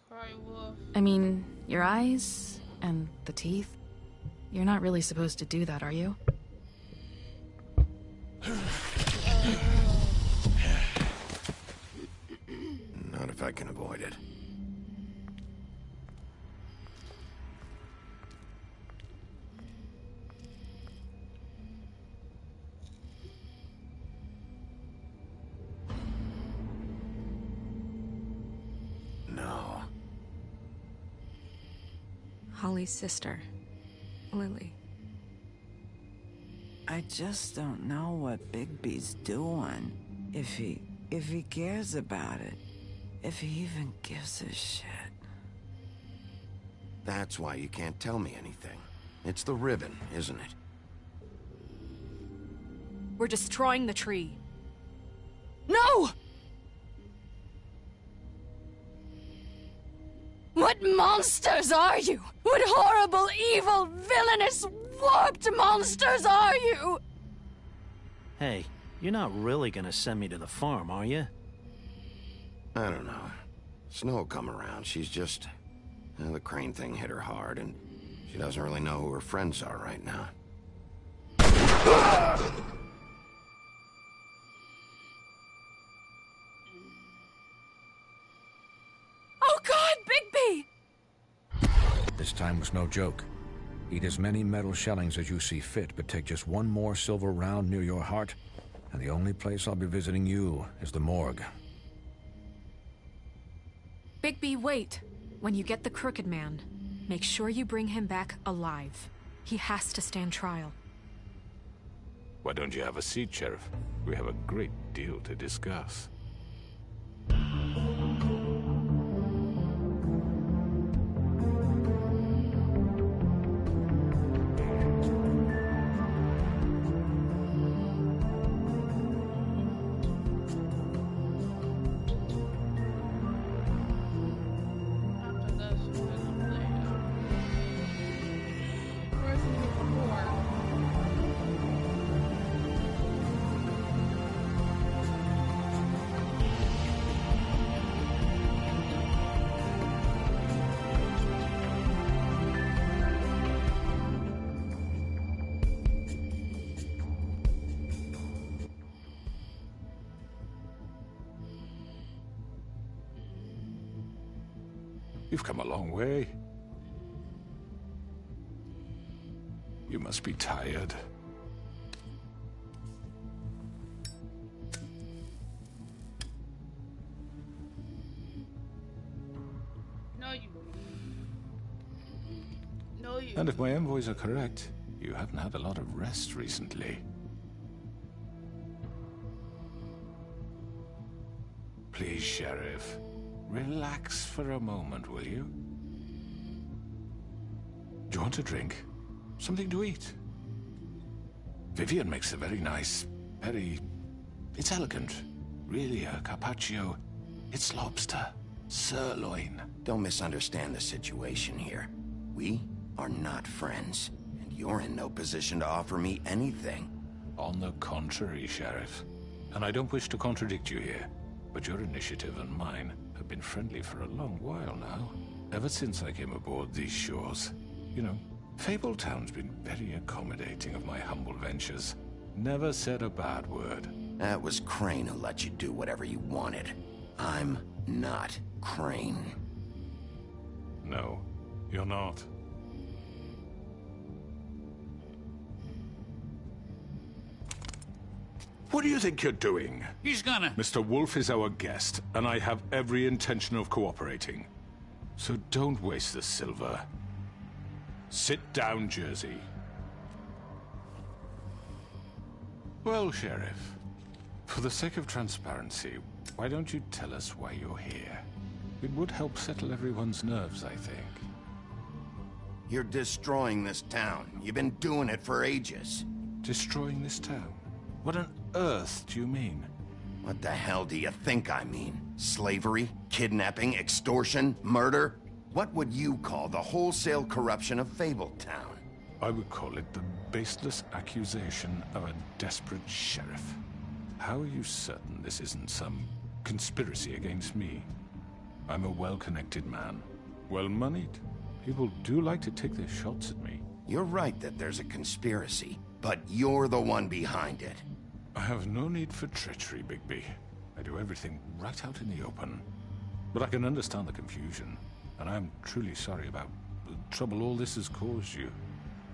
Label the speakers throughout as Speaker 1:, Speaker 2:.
Speaker 1: Cry wolf.
Speaker 2: I mean, your eyes and the teeth. You're not really supposed to do that, are you?
Speaker 3: Not if I can avoid it. No.
Speaker 4: Holly's sister, Lily.
Speaker 5: I just don't know what Bigby's doing. If he cares about it. If he even gives a shit.
Speaker 3: That's why you can't tell me anything. It's the ribbon, isn't it?
Speaker 6: We're destroying the tree. No! What monsters are you? What horrible, evil, villainous, warped monsters are you?
Speaker 7: Hey, you're not really gonna send me to the farm, are you?
Speaker 3: I don't know. Snow come around. She's just... the crane thing hit her hard, and she doesn't really know who her friends are right now.
Speaker 6: Oh God, Bigby!
Speaker 8: This time was no joke. Eat as many metal shellings as you see fit, but take just one more silver round near your heart, and the only place I'll be visiting you is the morgue.
Speaker 6: Bigby, wait. When you get the Crooked Man, make sure you bring him back alive. He has to stand trial.
Speaker 9: Why don't you have a seat, Sheriff? We have a great deal to discuss. You've come a long way. You must be tired.
Speaker 1: No, you.
Speaker 9: And if my envoys are correct, you haven't had a lot of rest recently. Please, Sheriff. Relax for a moment, will you? Do you want a drink? Something to eat? Vivian makes a very nice, it's elegant. Really, a carpaccio. It's lobster. Sirloin.
Speaker 3: Don't misunderstand the situation here. We are not friends, and you're in no position to offer me anything.
Speaker 9: On the contrary, Sheriff. And I don't wish to contradict you here, but your initiative and mine have been friendly for a long while now. Ever since I came aboard these shores. You know, Fabletown's been very accommodating of my humble ventures. Never said a bad word.
Speaker 3: That was Crane who let you do whatever you wanted. I'm not Crane.
Speaker 9: No, you're not. What do you think you're doing?
Speaker 10: He's gonna...
Speaker 9: Mr. Wolf is our guest, and I have every intention of cooperating. So don't waste the silver. Sit down, Jersey. Well, Sheriff, for the sake of transparency, why don't you tell us why you're here? It would help settle everyone's nerves, I think.
Speaker 3: You're destroying this town. You've been doing it for ages.
Speaker 9: Destroying this town? What on earth do you mean?
Speaker 3: What the hell do you think I mean? Slavery? Kidnapping? Extortion? Murder? What would you call the wholesale corruption of Fabletown?
Speaker 9: I would call it the baseless accusation of a desperate sheriff. How are you certain this isn't some conspiracy against me? I'm a well-connected man, well-moneyed. People do like to take their shots at me.
Speaker 3: You're right that there's a conspiracy, but you're the one behind it.
Speaker 9: I have no need for treachery, Bigby. I do everything right out in the open. But I can understand the confusion, and I'm truly sorry about the trouble all this has caused you.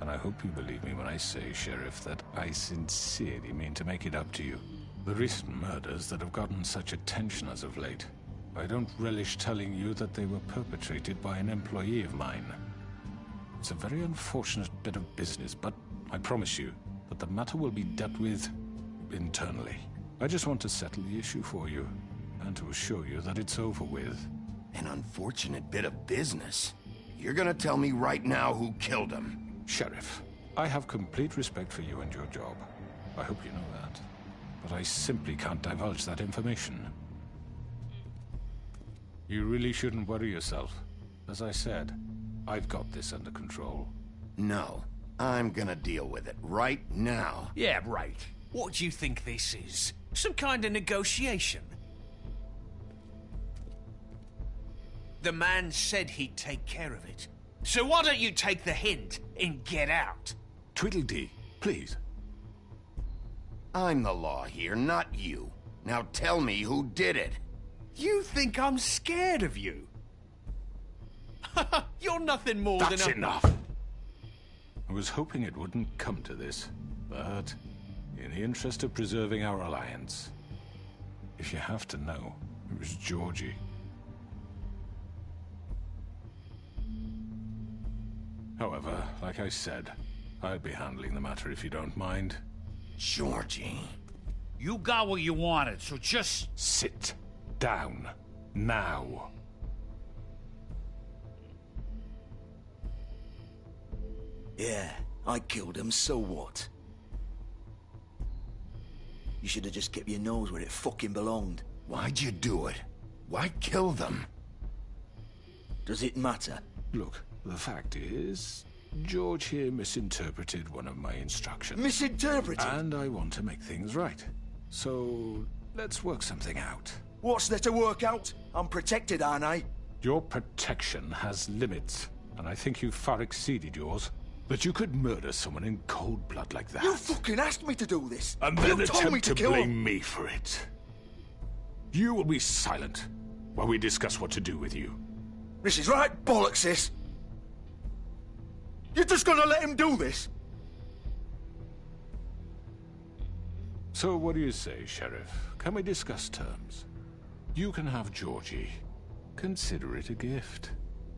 Speaker 9: And I hope you believe me when I say, Sheriff, that I sincerely mean to make it up to you. The recent murders that have gotten such attention as of late, I don't relish telling you that they were perpetrated by an employee of mine. It's a very unfortunate bit of business, but I promise you that the matter will be dealt with internally. I just want to settle the issue for you, and to assure you that it's over with.
Speaker 3: An unfortunate bit of business? You're gonna tell me right now who killed him?
Speaker 9: Sheriff, I have complete respect for you and your job. I hope you know that. But I simply can't divulge that information. You really shouldn't worry yourself. As I said, I've got this under control.
Speaker 3: No, I'm gonna deal with it right now.
Speaker 1: Yeah, right. What do you think this is? Some kind of negotiation? The man said he'd take care of it. So why don't you take the hint and get out?
Speaker 9: Tweedledee, please.
Speaker 3: I'm the law here, not you. Now tell me who did it.
Speaker 1: You think I'm scared of you? You're nothing more than a...
Speaker 9: That's enough! I was hoping it wouldn't come to this, but in the interest of preserving our alliance, if you have to know, it was Georgie. However, like I said, I'd be handling the matter if you don't mind.
Speaker 3: Georgie.
Speaker 1: You got what you wanted, so just...
Speaker 9: Sit down. Now.
Speaker 10: Yeah, I killed him, so what? You should have just kept your nose where it fucking belonged.
Speaker 3: Why'd you do it? Why kill them?
Speaker 10: Does it matter?
Speaker 9: Look, the fact is, George here misinterpreted one of my instructions.
Speaker 10: Misinterpreted?
Speaker 9: And I want to make things right. So, let's work something out.
Speaker 10: What's there to work out? I'm protected, aren't I?
Speaker 9: Your protection has limits, and I think you've far exceeded yours. But you could murder someone in cold blood like that.
Speaker 10: You fucking asked me to do this!
Speaker 9: And then
Speaker 10: you told me
Speaker 9: attempt to
Speaker 10: kill
Speaker 9: blame
Speaker 10: him.
Speaker 9: me for it. You will be silent while we discuss what to do with you.
Speaker 10: This is right bollocks, sis. You're just gonna let him do this?
Speaker 9: So what do you say, Sheriff? Can we discuss terms? You can have Georgie. Consider it a gift,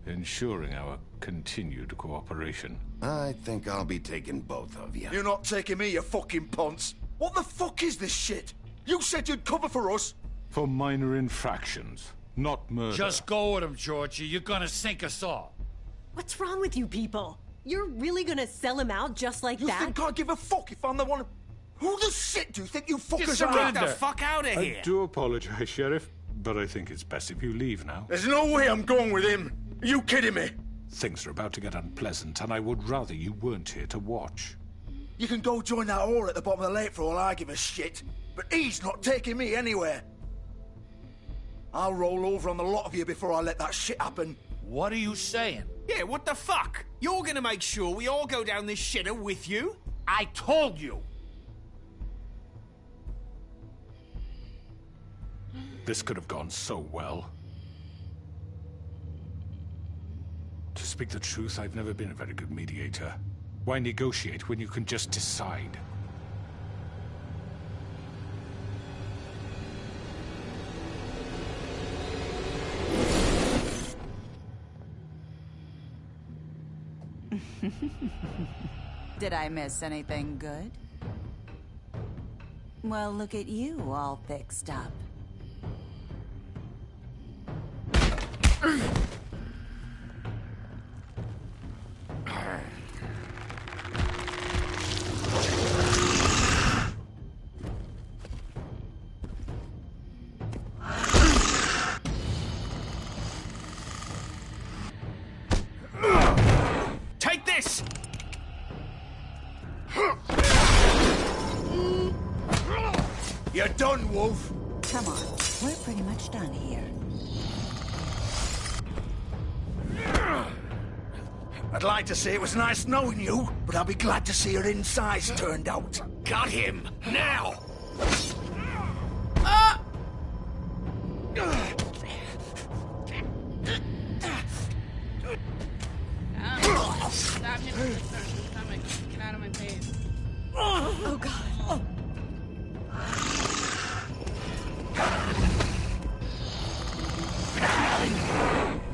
Speaker 9: ensuring our continued cooperation.
Speaker 3: I think I'll be taking both of you.
Speaker 10: You're not taking me, you fucking ponce. What the fuck is this shit? You said you'd cover for us.
Speaker 9: For minor infractions, not murder.
Speaker 1: Just go with him, Georgie. You're gonna sink us all.
Speaker 11: What's wrong with you people? You're really gonna sell him out just like
Speaker 10: You
Speaker 11: that?
Speaker 10: think I give a fuck if I'm the one... Who the shit do you think you fuckers are?
Speaker 1: Get the fuck out of here!
Speaker 9: I do apologize, Sheriff, but I think it's best if you leave now.
Speaker 10: There's no way I'm going with him. Are you kidding me?
Speaker 9: Things are about to get unpleasant, and I would rather you weren't here to watch.
Speaker 10: You can go join that whore at the bottom of the lake for all I give a shit. But he's not taking me anywhere. I'll roll over on the lot of you before I let that shit happen.
Speaker 1: What are you saying?
Speaker 12: Yeah, what the fuck? You're gonna make sure we all go down this shitter with you?
Speaker 1: I told you!
Speaker 9: This could have gone so well. To speak the truth, I've never been a very good mediator. Why negotiate when you can just decide?
Speaker 13: Did I miss anything good? Well, look at you, all fixed up.
Speaker 1: this!
Speaker 10: You're done, Wolf.
Speaker 13: Come on, we're pretty much done here.
Speaker 10: I'd like to say it was nice knowing you, but I'll be glad to see your insides turned out.
Speaker 1: Got him! Now!
Speaker 14: Stop hitting me in the stomach. Get out of my face.
Speaker 11: Oh, God.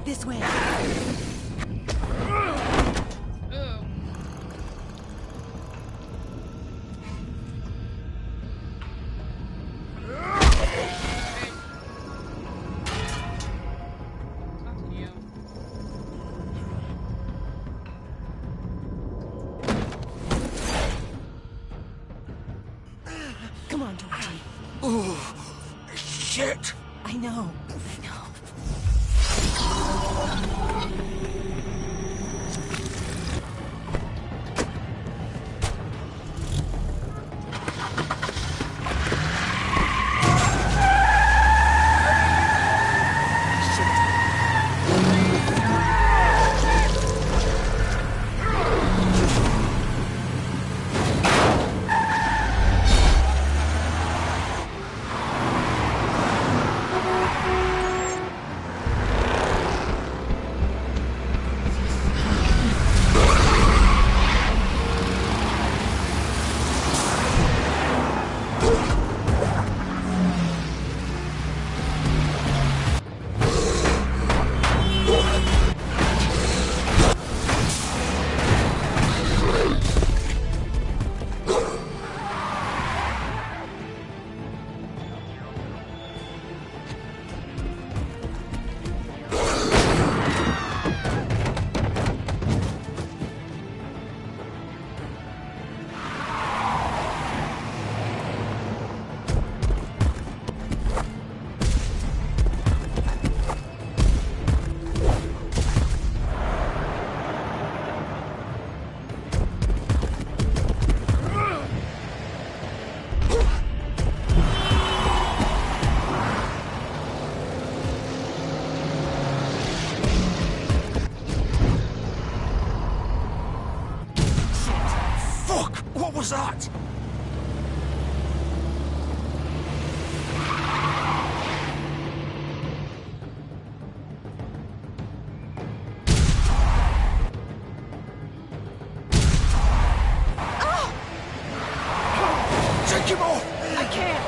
Speaker 11: This way. Come on, Georgie.
Speaker 10: Ooh, shit.
Speaker 11: I know.
Speaker 10: What was that? Take him off!
Speaker 11: I can't.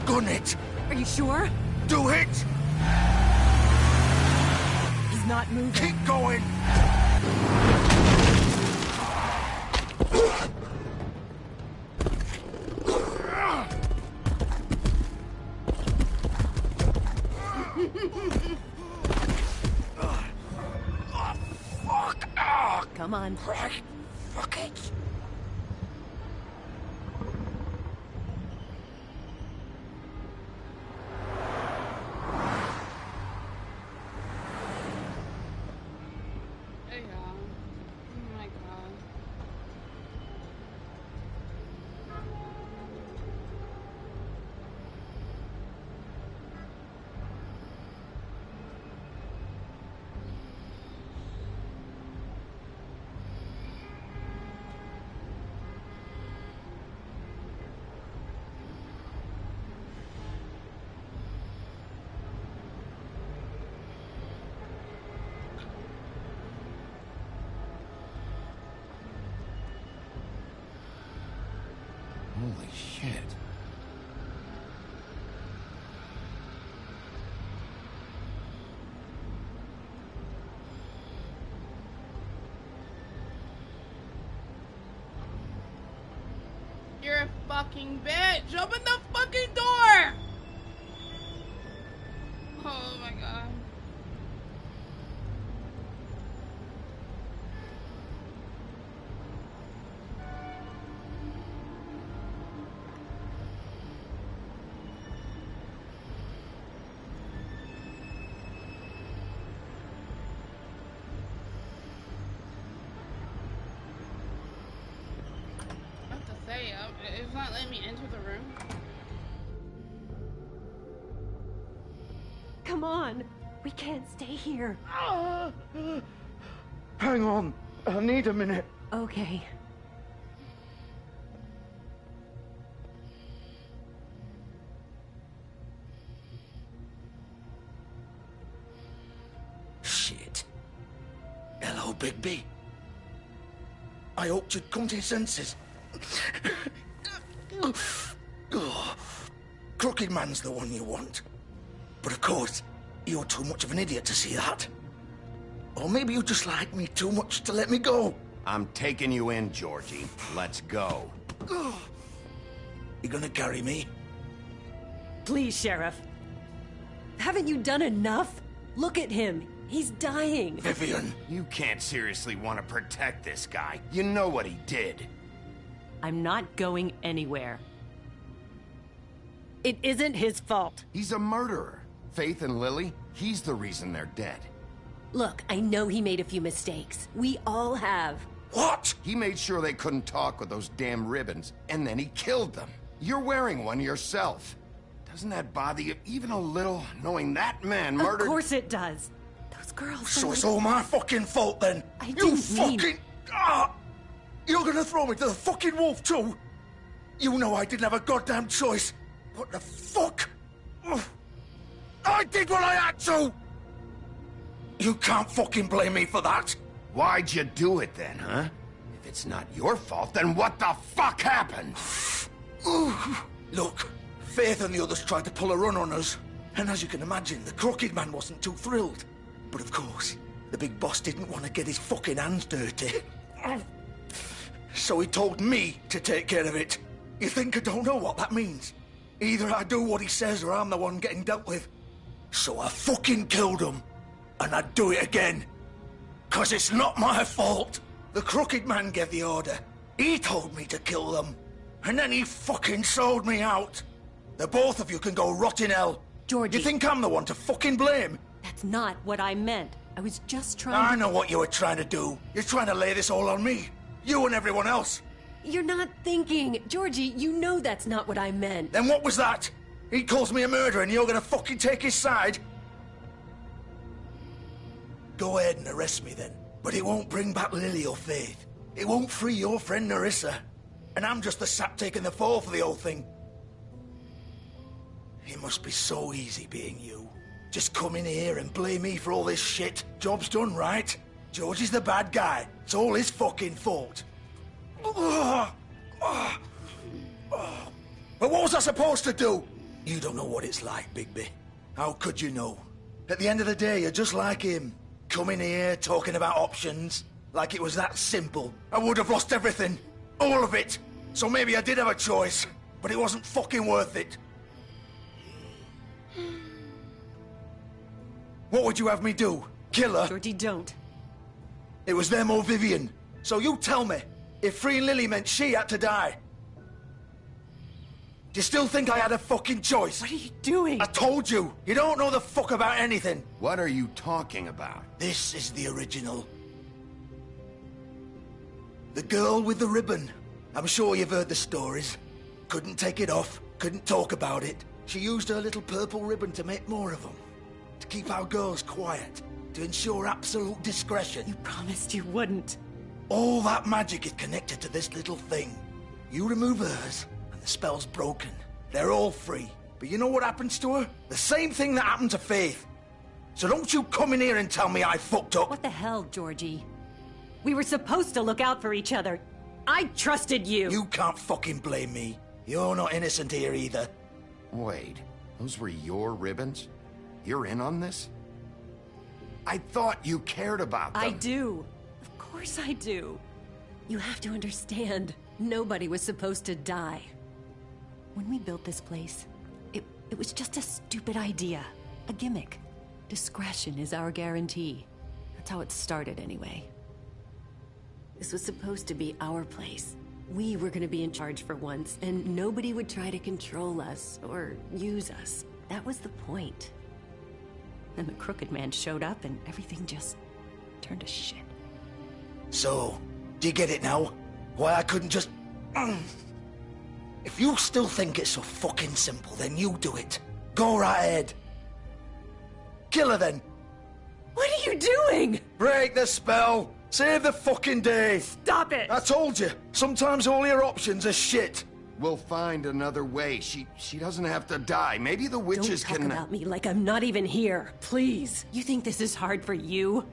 Speaker 10: Gun it!
Speaker 11: Are you sure?
Speaker 10: Do it!
Speaker 11: He's not moving.
Speaker 10: Keep going!
Speaker 11: Come on.
Speaker 10: Right. Fuck it.
Speaker 14: There you go. Oh my god.
Speaker 3: Holy shit.
Speaker 14: You're a fucking bitch! Open the fucking door! way up. It's not letting me enter the room.
Speaker 11: Come on. We can't stay here.
Speaker 10: Hang on. I need a minute.
Speaker 11: Okay.
Speaker 10: Shit. Hello, Bigby. I hoped you'd come to your senses. Crooked Man's the one you want. But of course, you're too much of an idiot to see that. Or maybe you just like me too much to let me go.
Speaker 3: I'm taking you in, Georgie. Let's go.
Speaker 10: You gonna carry me?
Speaker 11: Please, Sheriff. Haven't you done enough? Look at him. He's dying.
Speaker 10: Vivian.
Speaker 3: You can't seriously want to protect this guy. You know what he did.
Speaker 11: I'm not going anywhere. It isn't his fault.
Speaker 3: He's a murderer. Faith and Lily, he's the reason they're dead.
Speaker 11: Look, I know he made a few mistakes. We all have.
Speaker 3: What? He made sure they couldn't talk with those damn ribbons, and then he killed them. You're wearing one yourself. Doesn't that bother you even a little, knowing that man murdered—
Speaker 11: Of course it does. Those girls—
Speaker 10: So it's all my fucking fault then? You fucking— You're gonna throw me to the fucking wolf too? You know I didn't have a goddamn choice. What the fuck? I did what I had to! You can't fucking blame me for that.
Speaker 3: Why'd you do it then, huh? If it's not your fault, then what the fuck happened?
Speaker 10: Look, Faith and the others tried to pull a run on us. And as you can imagine, the Crooked Man wasn't too thrilled. But of course, the big boss didn't want to get his fucking hands dirty. So he told me to take care of it. You think I don't know what that means? Either I do what he says or I'm the one getting dealt with. So I fucking killed him. And I'd do it again. 'Cause it's not my fault. The Crooked Man gave the order. He told me to kill them. And then he fucking sold me out. The both of you can go rot in hell.
Speaker 11: Georgie.
Speaker 10: You think I'm the one to fucking blame?
Speaker 11: That's not what I meant. I was just trying
Speaker 10: I
Speaker 11: to—
Speaker 10: know what you were trying to do. You're trying to lay this all on me. You and everyone else.
Speaker 11: You're not thinking. Georgie, you know that's not what I meant.
Speaker 10: Then what was that? He calls me a murderer and you're gonna fucking take his side? Go ahead and arrest me then. But it won't bring back Lily or Faith. It won't free your friend Narissa. And I'm just the sap taking the fall for the whole thing. It must be so easy being you. Just come in here and blame me for all this shit. Job's done, right? George is the bad guy. It's all his fucking fault. But what was I supposed to do? You don't know what it's like, Bigby. How could you know? At the end of the day, you're just like him. Coming here, talking about options. Like it was that simple. I would have lost everything. All of it. So maybe I did have a choice. But it wasn't fucking worth it. What would you have me do? Kill her?
Speaker 11: Georgie, don't.
Speaker 10: It was them or Vivian. So you tell me, if freeing Lily meant she had to die. Do you still think I had a fucking choice?
Speaker 11: What are you doing?
Speaker 10: I told you. You don't know the fuck about anything.
Speaker 3: What are you talking about?
Speaker 10: This is the original. The girl with the ribbon. I'm sure you've heard the stories. Couldn't take it off. Couldn't talk about it. She used her little purple ribbon to make more of them. To keep our girls quiet. To ensure absolute discretion.
Speaker 11: You promised you wouldn't.
Speaker 10: All that magic is connected to this little thing. You remove hers, and the spell's broken. They're all free. But you know what happens to her? The same thing that happened to Faith. So don't you come in here and tell me I fucked up.
Speaker 11: What the hell, Georgie? We were supposed to look out for each other. I trusted you.
Speaker 10: You can't fucking blame me. You're not innocent here either.
Speaker 3: Wait, those were your ribbons? You're in on this? I thought you cared about them.
Speaker 11: I do. Of course I do. You have to understand, nobody was supposed to die. When we built this place, it was just a stupid idea. A gimmick. Discretion is our guarantee. That's how it started anyway. This was supposed to be our place. We were gonna be in charge for once, and nobody would try to control us or use us. That was the point. Then the Crooked Man showed up and everything just turned to shit.
Speaker 10: So, do you get it now? Why I couldn't just... If you still think it's so fucking simple, then you do it. Go right ahead. Kill her then.
Speaker 11: What are you doing?
Speaker 10: Break the spell. Save the fucking day.
Speaker 11: Stop it.
Speaker 10: I told you. Sometimes all your options are shit.
Speaker 3: We'll find another way. She doesn't have to die. Maybe the witches
Speaker 11: Don't talk
Speaker 3: can...
Speaker 11: about me like I'm not even here. Please. You think this is hard for you?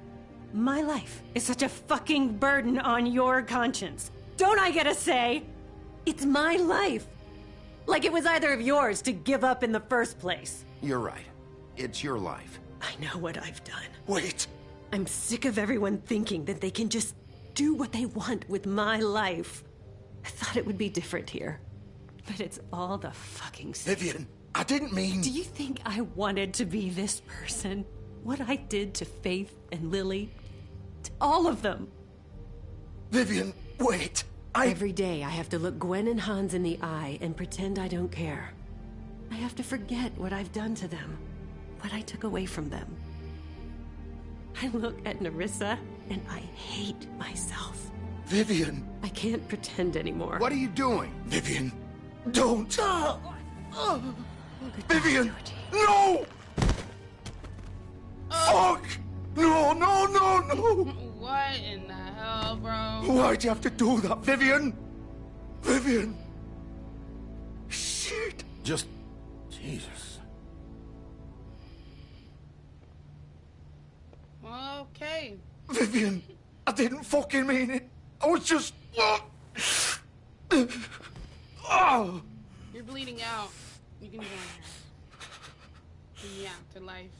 Speaker 11: My life is such a fucking burden on your conscience. Don't I get a say? It's my life. Like it was either of yours to give up in the first place.
Speaker 3: You're right. It's your life.
Speaker 11: I know what I've done.
Speaker 10: Wait.
Speaker 11: I'm sick of everyone thinking that they can just do what they want with my life. I thought it would be different here. But it's all the fucking same.
Speaker 10: Vivian, I didn't mean...
Speaker 11: Do you think I wanted to be this person? What I did to Faith and Lily? To all of them?
Speaker 10: Vivian, wait.
Speaker 11: Every day I have to look Gwen and Hans in the eye and pretend I don't care. I have to forget what I've done to them. What I took away from them. I look at Nerissa and I hate myself.
Speaker 10: Vivian.
Speaker 11: I can't pretend anymore.
Speaker 3: What are you doing?
Speaker 10: Vivian, don't. Vivian, no! Fuck! No, no, no, no!
Speaker 14: What in the hell, bro?
Speaker 10: Why'd you have to do that, Vivian? Vivian! Shit!
Speaker 3: Just... Jesus.
Speaker 14: Okay.
Speaker 10: Vivian, I didn't fucking mean it. I was just... Oh!
Speaker 14: You're bleeding out. You can go in here. Yeah, to life.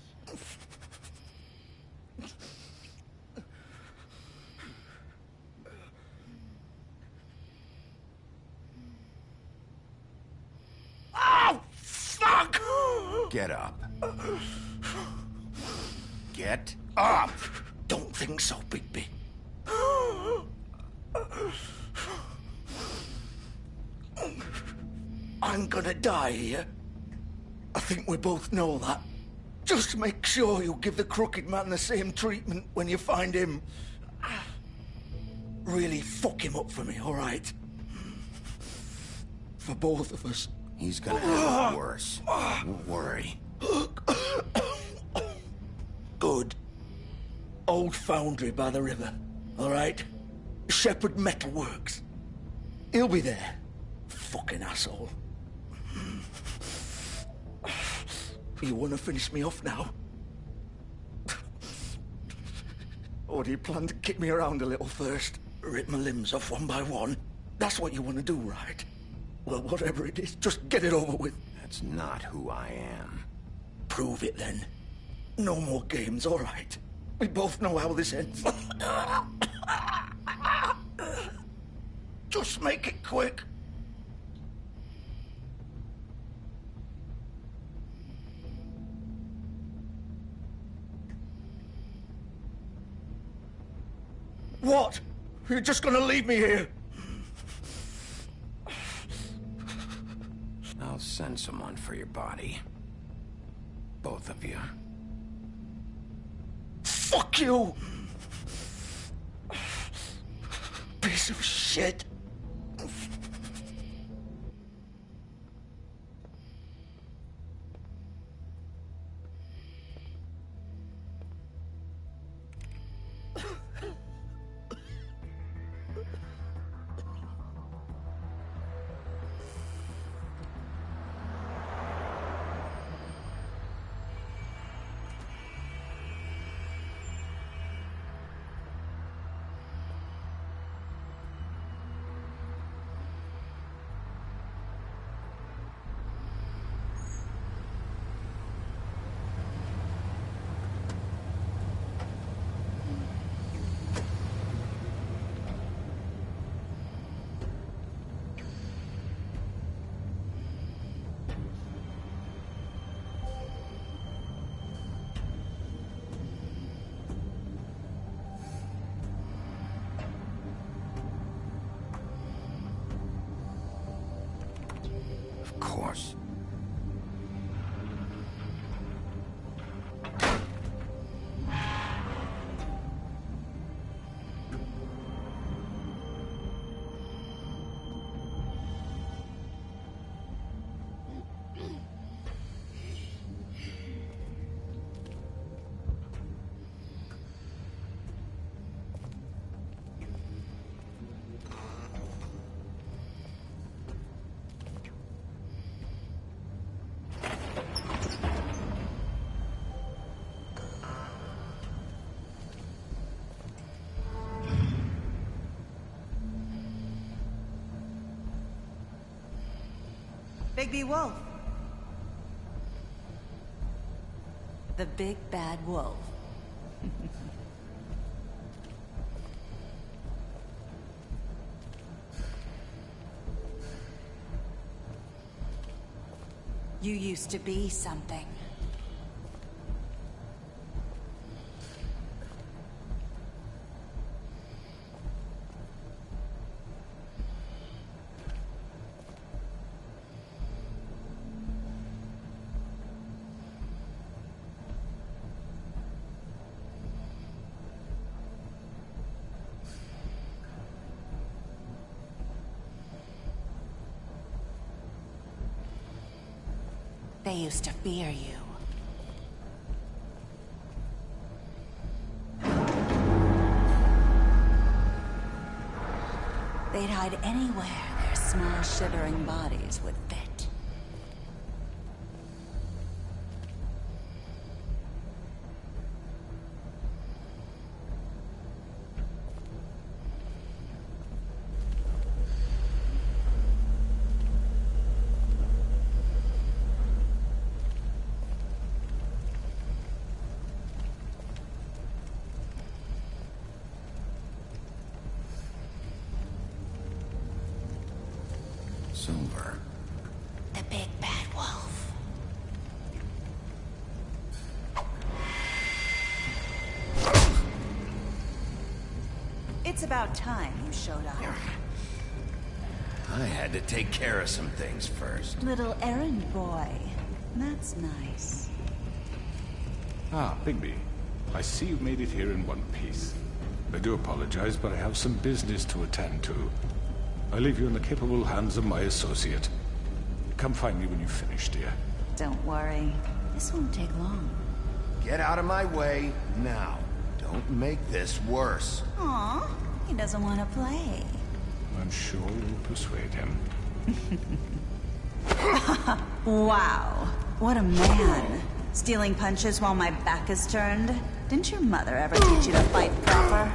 Speaker 10: Oh, fuck!
Speaker 3: Get up. Get up!
Speaker 10: Don't think so, Bigby. I'm gonna die here. I think we both know that. Just make sure you give the crooked man the same treatment when you find him. Really fuck him up for me, all right? For both of us.
Speaker 3: He's gonna have it worse. Don't worry.
Speaker 10: Good. Old foundry by the river, all right? Shepherd Metal Works. He'll be there. Fucking asshole. You want to finish me off now? Or do you plan to kick me around a little first? Rip my limbs off one by one? That's what you want to do, right? Well, whatever it is, just get it over with.
Speaker 3: That's not who I am.
Speaker 10: Prove it, then. No more games, all right? We both know how this ends. Just make it quick. What? You're just gonna leave me here?
Speaker 3: I'll send someone for your body. Both of you.
Speaker 10: Fuck you! Piece of shit.
Speaker 3: Of course.
Speaker 13: Bigby Wolf.
Speaker 11: The big bad wolf.
Speaker 13: You used to be something. They used to fear you. They'd hide anywhere their small, shivering bodies would fit.
Speaker 3: Silver.
Speaker 13: The big bad wolf. It's about time you showed up.
Speaker 3: I had to take care of some things first.
Speaker 13: Little errand boy. That's nice.
Speaker 9: Ah, Bigby. I see you've made it here in one piece. I do apologize, but I have some business to attend to. I leave you in the capable hands of my associate. Come find me when you've finished, dear.
Speaker 13: Don't worry. This won't take long.
Speaker 3: Get out of my way now. Don't make this worse.
Speaker 13: Aw, he doesn't want to play.
Speaker 9: I'm sure you'll persuade him.
Speaker 13: Wow, what a man. Stealing punches while my back is turned? Didn't your mother ever teach you to fight proper?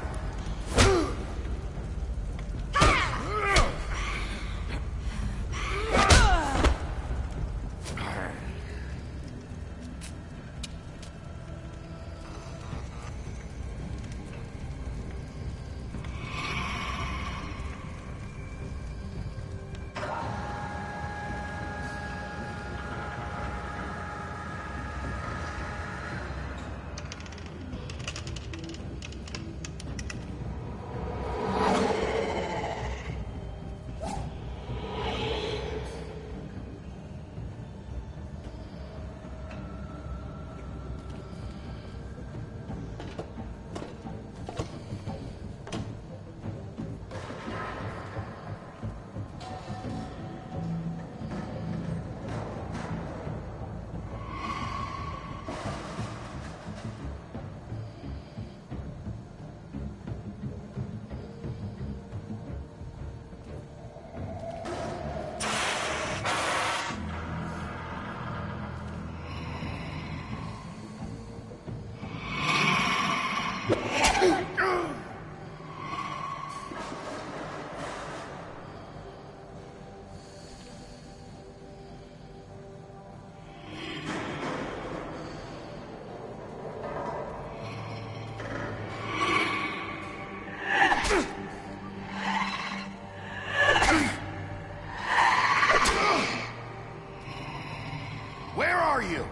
Speaker 3: Where are you?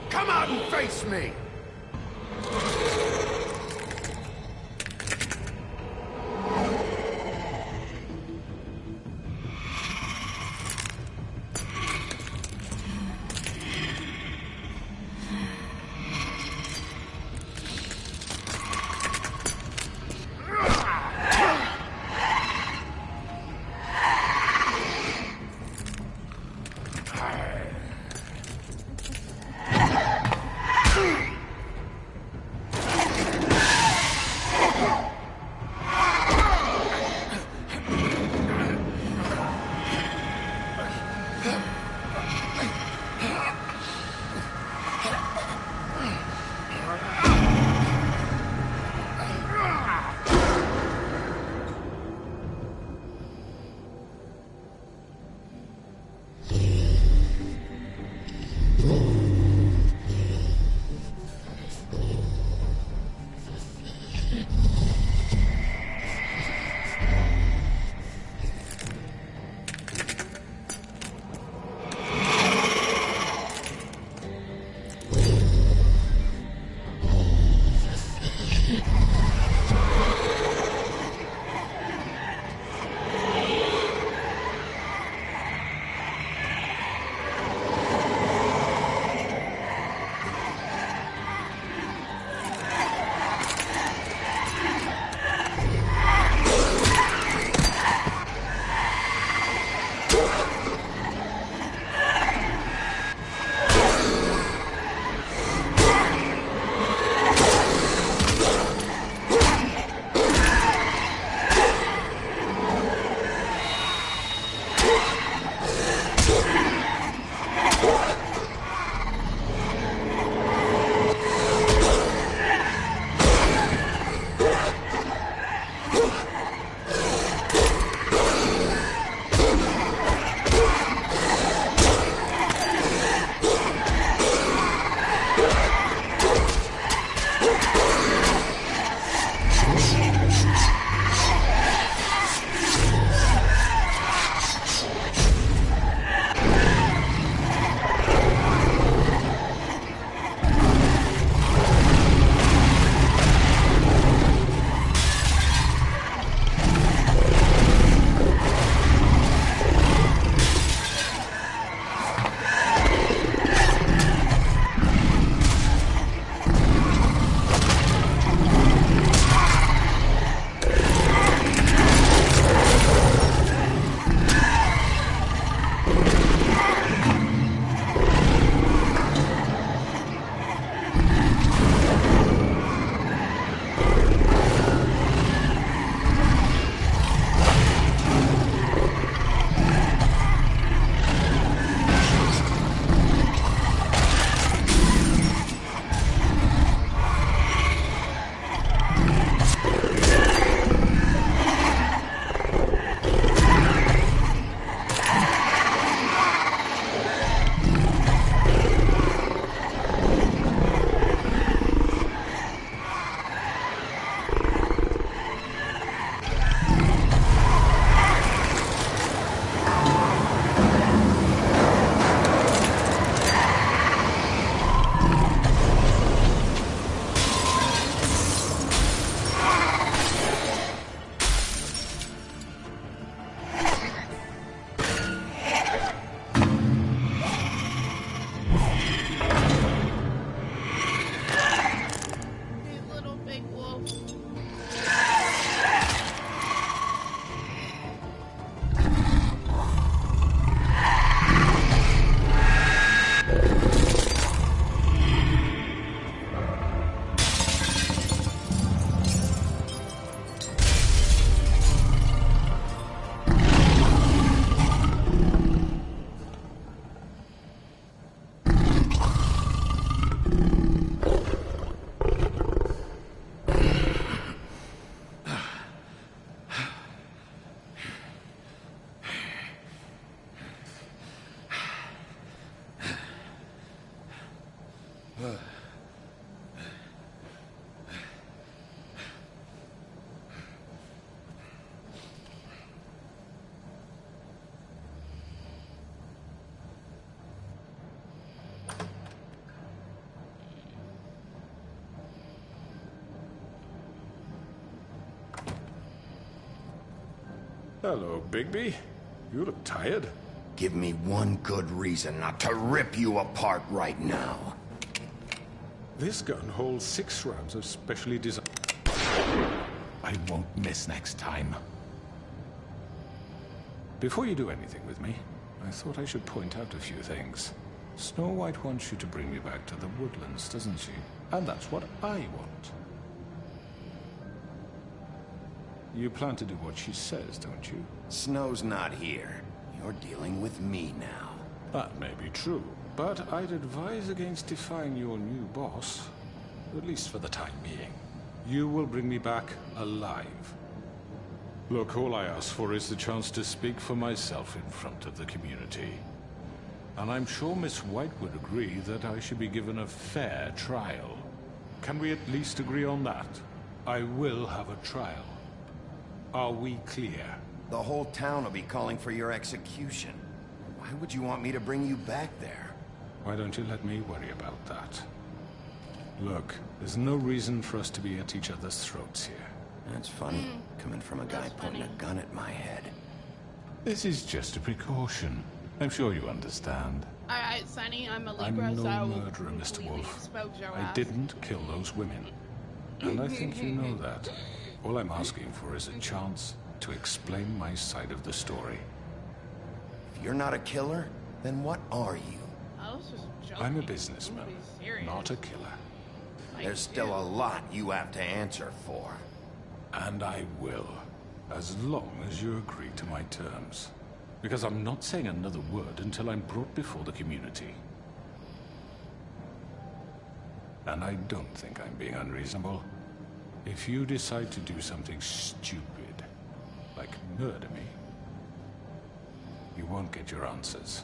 Speaker 3: Come out and face me!
Speaker 9: Hello, Bigby. You look tired.
Speaker 3: Give me one good reason not to rip you apart right now.
Speaker 9: This gun holds 6 rounds of specially designed... I won't miss next time. Before you do anything with me, I thought I should point out a few things. Snow White wants you to bring me back to the woodlands, doesn't she? And that's what I want. You plan to do what she says, don't you?
Speaker 3: Snow's not here. You're dealing with me now.
Speaker 9: That may be true, but I'd advise against defying your new boss, at least for the time being. You will bring me back alive. Look, all I ask for is the chance to speak for myself in front of the community. And I'm sure Miss White would agree that I should be given a fair trial. Can we at least agree on that? I will have a trial. Are we clear?
Speaker 3: The whole town will be calling for your execution. Why would you want me to bring you back there?
Speaker 9: Why don't you let me worry about that? Look, there's no reason for us to be at each other's throats here.
Speaker 3: That's funny, coming from a guy pointing a gun at my head.
Speaker 9: This is just a precaution. I'm sure you understand.
Speaker 14: Alright, Sonny, I'm a Libra,
Speaker 9: I'm no
Speaker 14: so I will
Speaker 9: murderer, Mr. Wolf.
Speaker 14: expose your
Speaker 9: I
Speaker 14: ass.
Speaker 9: didn't kill those women. And I think you know that. All I'm asking for is a chance to explain my side of the story.
Speaker 3: If you're not a killer, then what are you?
Speaker 14: I was just joking.
Speaker 9: I'm a businessman,
Speaker 14: Be serious.
Speaker 9: not a killer.
Speaker 14: Like,
Speaker 3: There's still a lot you have to answer for.
Speaker 9: And I will, as long as you agree to my terms. Because I'm not saying another word until I'm brought before the community. And I don't think I'm being unreasonable. If you decide to do something stupid, like murder me, you won't get your answers.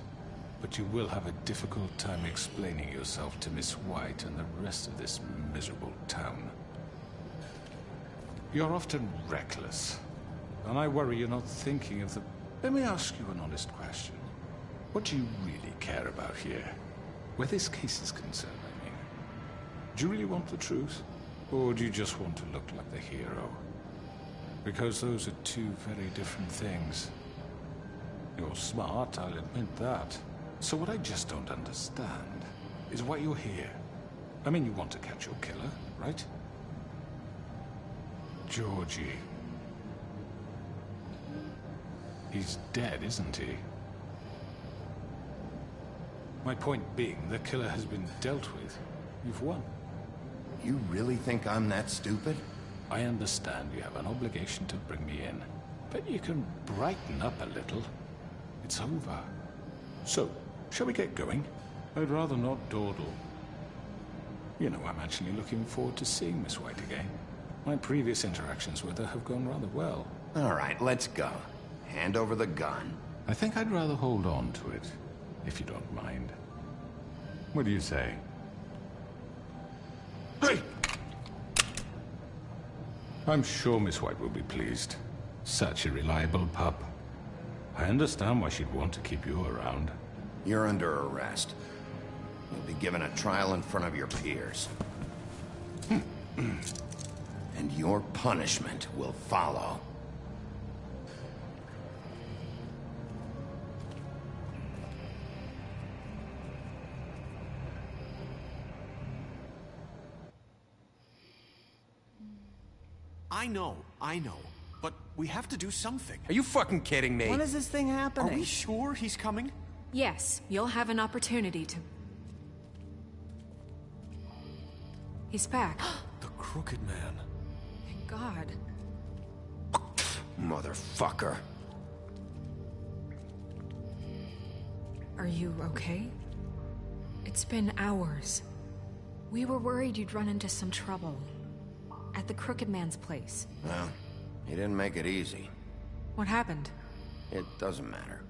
Speaker 9: But you will have a difficult time explaining yourself to Miss White and the rest of this miserable town. You're often reckless, and I worry you're not thinking of the... Let me ask you an honest question. What do you really care about here? Where this case is concerned, I mean. Do you really want the truth? Or do you just want to look like the hero? Because those are two very different things. You're smart, I'll admit that. So what I just don't understand is why you're here. I mean, you want to catch your killer, right? Georgie. He's dead, isn't he? My point being, the killer has been dealt with. You've won.
Speaker 3: You really think I'm that stupid?
Speaker 9: I understand you have an obligation to bring me in, but you can brighten up a little. It's over. So, shall we get going? I'd rather not dawdle. You know, I'm actually looking forward to seeing Miss White again. My previous interactions with her have gone rather well.
Speaker 3: All right, let's go. Hand over the gun.
Speaker 9: I think I'd rather hold on to it, if you don't mind. What do you say? Hey! I'm sure Miss White will be pleased. Such a reliable pup. I understand why she'd want to keep you around.
Speaker 3: You're under arrest. You'll be given a trial in front of your peers. And your punishment will follow.
Speaker 1: I know. But we have to do something.
Speaker 12: Are you fucking kidding me?
Speaker 5: When is this thing happening?
Speaker 1: Are we sure he's coming?
Speaker 6: Yes, you'll have an opportunity to... He's back.
Speaker 12: The Crooked Man.
Speaker 6: Thank God.
Speaker 3: Motherfucker.
Speaker 6: Are you okay? It's been hours. We were worried you'd run into some trouble. At the Crooked Man's place.
Speaker 3: Well, he didn't make it easy.
Speaker 6: What happened?
Speaker 3: It doesn't matter.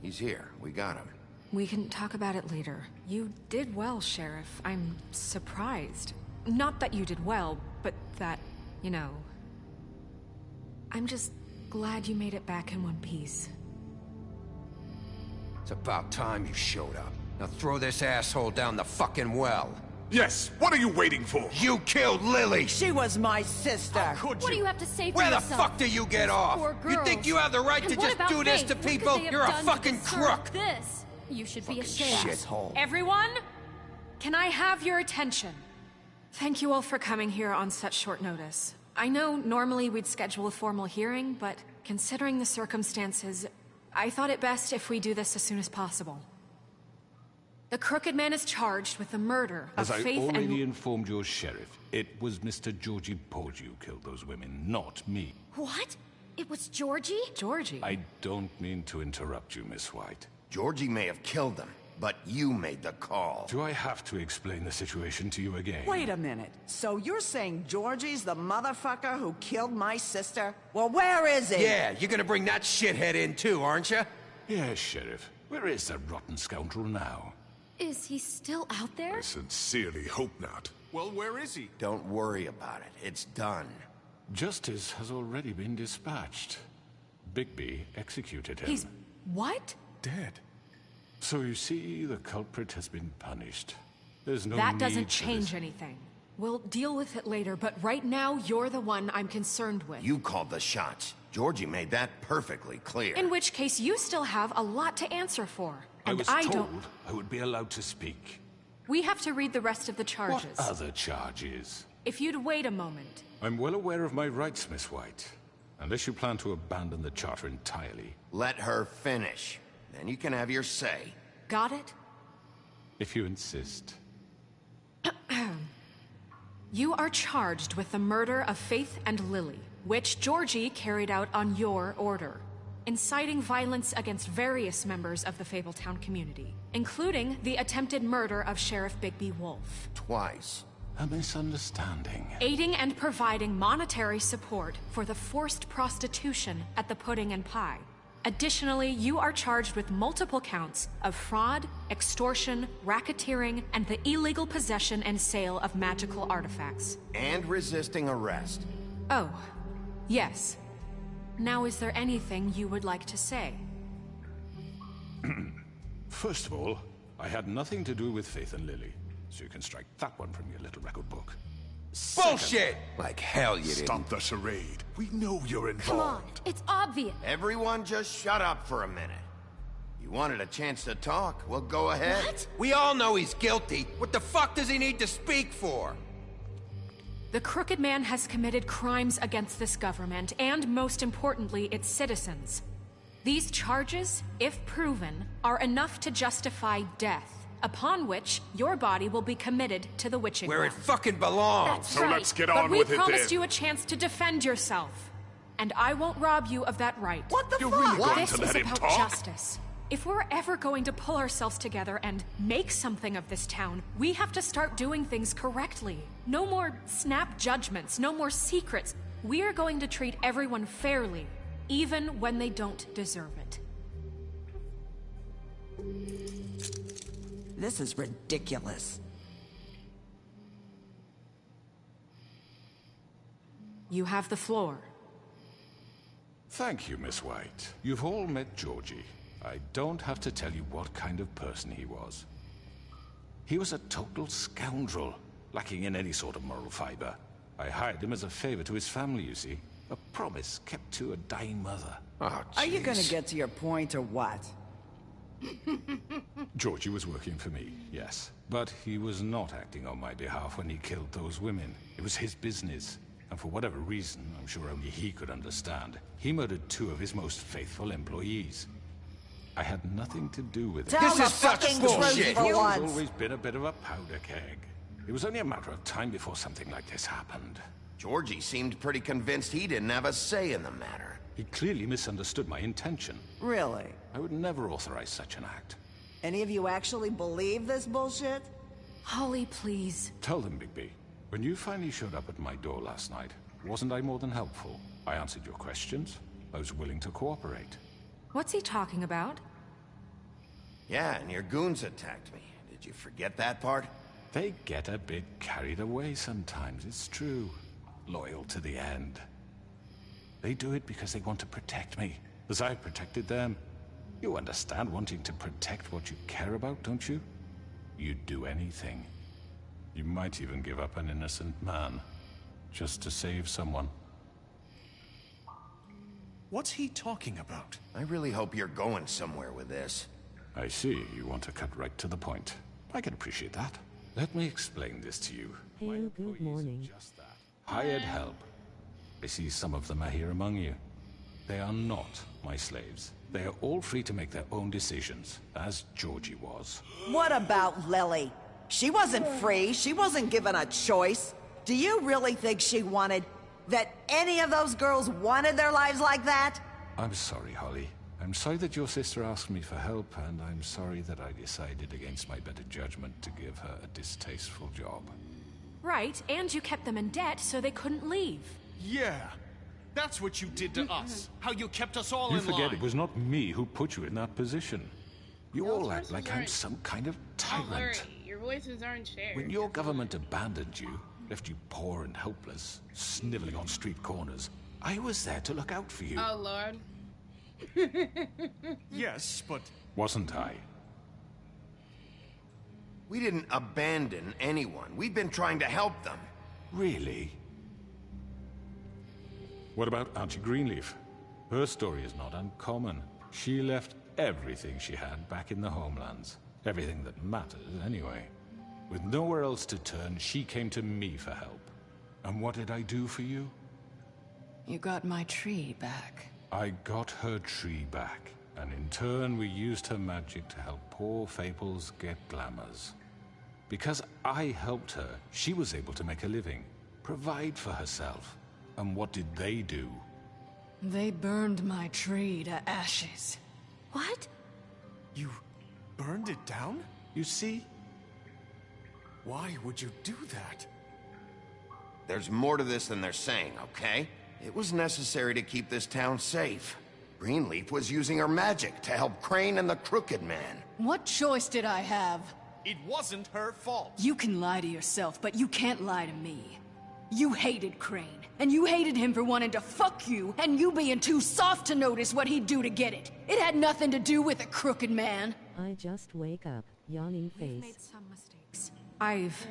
Speaker 3: He's here. We got him.
Speaker 6: We can talk about it later. You did well, Sheriff. I'm surprised. Not that you did well, but that, you know... I'm just glad you made it back in one piece.
Speaker 3: It's about time you showed up. Now throw this asshole down the fucking well.
Speaker 15: Yes, what are you waiting for?
Speaker 3: You killed Lily!
Speaker 5: She was my sister.
Speaker 3: How could
Speaker 16: What do you have to say for
Speaker 3: Where
Speaker 16: yourself?
Speaker 3: the fuck do you get off?
Speaker 16: Poor
Speaker 3: You think
Speaker 16: girls.
Speaker 3: you have the right
Speaker 16: And
Speaker 3: to
Speaker 16: what
Speaker 3: just
Speaker 16: about
Speaker 3: do this
Speaker 16: Faith?
Speaker 3: to
Speaker 16: What could
Speaker 3: people?
Speaker 16: they have
Speaker 3: You're a
Speaker 16: done to
Speaker 3: fucking
Speaker 16: deserve
Speaker 3: crook!
Speaker 16: This. You should be ashamed.
Speaker 3: Shithole.
Speaker 6: Everyone? Can I have your attention? Thank you all for coming here on such short notice. I know normally we'd schedule a formal hearing, but considering the circumstances, I thought it best if we do this as soon as possible. The Crooked Man is charged with the murder of
Speaker 9: As I
Speaker 6: Faith
Speaker 9: already
Speaker 6: and...
Speaker 9: informed your sheriff, it was Mr. Georgie Porgy who killed those women, not me.
Speaker 16: What? It was Georgie?
Speaker 6: Georgie?
Speaker 9: I don't mean to interrupt you, Miss White.
Speaker 3: Georgie may have killed them, but you made the call.
Speaker 9: Do I have to explain the situation to you again?
Speaker 5: Wait a minute. So you're saying Georgie's the motherfucker who killed my sister? Well, where is he?
Speaker 3: Yeah, you're gonna bring that shithead in too, aren't you?
Speaker 9: Yes, Sheriff. Where is that rotten scoundrel now?
Speaker 16: Is he still out there?
Speaker 15: I sincerely hope not.
Speaker 12: Well, where is he?
Speaker 3: Don't worry about it. It's done.
Speaker 9: Justice has already been dispatched. Bigby executed him.
Speaker 6: He's... what?
Speaker 15: Dead.
Speaker 9: So you see, the culprit has been punished. There's no
Speaker 6: That
Speaker 9: need
Speaker 6: doesn't
Speaker 9: for
Speaker 6: change
Speaker 9: this.
Speaker 6: anything. We'll deal with it later, but right now, you're the one I'm concerned with.
Speaker 3: You called the shots. Georgie made that perfectly clear.
Speaker 6: In which case, you still have a lot to answer for.
Speaker 9: I
Speaker 6: And
Speaker 9: was
Speaker 6: I
Speaker 9: told
Speaker 6: don't...
Speaker 9: I would be allowed to speak.
Speaker 6: We have to read the rest of the charges.
Speaker 9: What other charges?
Speaker 6: If you'd wait a moment.
Speaker 9: I'm well aware of my rights, Miss White. Unless you plan to abandon the charter entirely.
Speaker 3: Let her finish. Then you can have your say.
Speaker 6: Got it?
Speaker 9: If you insist.
Speaker 6: You are charged with the murder of Faith and Lily, which Georgie carried out on your order, inciting violence against various members of the Fabletown community, including the attempted murder of Sheriff Bigby Wolf.
Speaker 3: Twice.
Speaker 9: A misunderstanding.
Speaker 6: Aiding and providing monetary support for the forced prostitution at the Pudding and Pie. Additionally, you are charged with multiple counts of fraud, extortion, racketeering, and the illegal possession and sale of magical artifacts.
Speaker 3: And resisting arrest.
Speaker 6: Oh, yes. Now, is there anything you would like to say?
Speaker 9: First of all, I had nothing to do with Faith and Lily, so you can strike that one from your little record book.
Speaker 3: Bullshit! Like hell you didn't.
Speaker 15: Stop the charade. We know you're
Speaker 16: Come on,
Speaker 15: involved.
Speaker 16: it's obvious.
Speaker 3: Everyone just shut up for a minute. You wanted a chance to talk, well go ahead.
Speaker 16: What?
Speaker 3: We all know he's guilty. What the fuck does he need to speak for?
Speaker 6: The Crooked Man has committed crimes against this government, and most importantly, its citizens. These charges, if proven, are enough to justify death, upon which your body will be committed to the witching
Speaker 3: Where it
Speaker 6: well.
Speaker 3: fucking belongs.
Speaker 16: That's
Speaker 15: So
Speaker 16: right.
Speaker 15: let's get
Speaker 6: But
Speaker 15: on
Speaker 6: we
Speaker 15: with it
Speaker 6: promised
Speaker 15: then.
Speaker 6: you a chance to defend yourself, and I won't rob you of that right.
Speaker 5: What the
Speaker 15: You're
Speaker 5: fuck?
Speaker 15: really going
Speaker 6: This
Speaker 15: to
Speaker 6: is
Speaker 15: let him
Speaker 6: about
Speaker 15: talk?
Speaker 6: justice. If we're ever going to pull ourselves together and make something of this town, we have to start doing things correctly. No more snap judgments, no more secrets. We are going to treat everyone fairly, even when they don't deserve it.
Speaker 5: This is ridiculous.
Speaker 6: You have the floor.
Speaker 9: Thank you, Miss White. You've all met Georgie. I don't have to tell you what kind of person he was. He was a total scoundrel, lacking in any sort of moral fiber. I hired him as a favor to his family, you see. A promise kept to a dying mother.
Speaker 3: Oh,
Speaker 5: Are you gonna
Speaker 3: jeez.
Speaker 5: get to your point or what?
Speaker 9: Georgie was working for me, yes. But he was not acting on my behalf when he killed those women. It was his business. And for whatever reason, I'm sure only he could understand, he murdered 2 of his most faithful employees. I had nothing to do with it.
Speaker 5: Tell
Speaker 3: This
Speaker 5: the
Speaker 3: is such
Speaker 5: fucking
Speaker 3: bullshit.
Speaker 5: truth for
Speaker 9: He's
Speaker 5: once.
Speaker 9: always been a bit of a powder keg. It was only a matter of time before something like this happened.
Speaker 3: Georgie seemed pretty convinced he didn't have a say in the matter.
Speaker 9: He clearly misunderstood my intention.
Speaker 5: Really?
Speaker 9: I would never authorize such an act.
Speaker 5: Any of you actually believe this bullshit?
Speaker 6: Holly, please.
Speaker 9: Tell them, Bigby. When you finally showed up at my door last night, wasn't I more than helpful? I answered your questions. I was willing to cooperate.
Speaker 6: What's he talking about?
Speaker 3: Yeah, and your goons attacked me. Did you forget that part?
Speaker 9: They get a bit carried away sometimes, it's true. Loyal to the end. They do it because they want to protect me, as I protected them. You understand wanting to protect what you care about, don't you? You'd do anything. You might even give up an innocent man, just to save someone.
Speaker 1: What's he talking about?
Speaker 3: I really hope you're going somewhere with this.
Speaker 9: I see, you want to cut right to the point. I can appreciate that. Let me explain this to you.
Speaker 17: Hey, good morning.
Speaker 9: Hired help. I see some of them are here among you. They are not my slaves. They are all free to make their own decisions, as Georgie was.
Speaker 5: What about Lily? She wasn't free. She wasn't given a choice. Do you really think she wanted... that any of those girls wanted their lives like that?
Speaker 9: I'm sorry, Holly. I'm sorry that your sister asked me for help, and I'm sorry that I decided against my better judgment to give her a distasteful job.
Speaker 6: Right, and you kept them in debt so they couldn't leave.
Speaker 1: Yeah, that's what you did to us. How you kept us all
Speaker 9: You
Speaker 1: in
Speaker 9: forget
Speaker 1: line.
Speaker 9: it was not me who put you in that position. You all act like I'm some kind of
Speaker 14: Don't worry,
Speaker 9: tyrant.
Speaker 14: your voices aren't shared.
Speaker 9: When your government abandoned you, left you poor and helpless, sniveling on street corners, I was there to look out for you.
Speaker 14: Oh, Lord.
Speaker 1: Yes, but...
Speaker 9: Wasn't I?
Speaker 3: We didn't abandon anyone. We've been trying to help them.
Speaker 9: Really? What about Auntie Greenleaf? Her story is not uncommon. She left everything she had back in the homelands. Everything that mattered, anyway. With nowhere else to turn, she came to me for help. And what did I do for you?
Speaker 2: You got my tree back.
Speaker 9: I got her tree back, and in turn we used her magic to help poor Faples get glamours. Because I helped her, she was able to make a living, provide for herself. And what did they do?
Speaker 2: They burned my tree to ashes.
Speaker 16: What?
Speaker 1: You burned it down?
Speaker 9: You see?
Speaker 1: Why would you do that?
Speaker 3: There's more to this than they're saying, okay? It was necessary to keep this town safe. Greenleaf was using her magic to help Crane and the Crooked Man.
Speaker 2: What choice did I have?
Speaker 1: It wasn't her fault.
Speaker 2: You can lie to yourself, but you can't lie to me. You hated Crane, and you hated him for wanting to fuck you, and you being too soft to notice what he'd do to get it. It had nothing to do with a Crooked Man.
Speaker 17: I just wake up, yawning
Speaker 6: We've
Speaker 17: face.
Speaker 6: made some mistakes. I've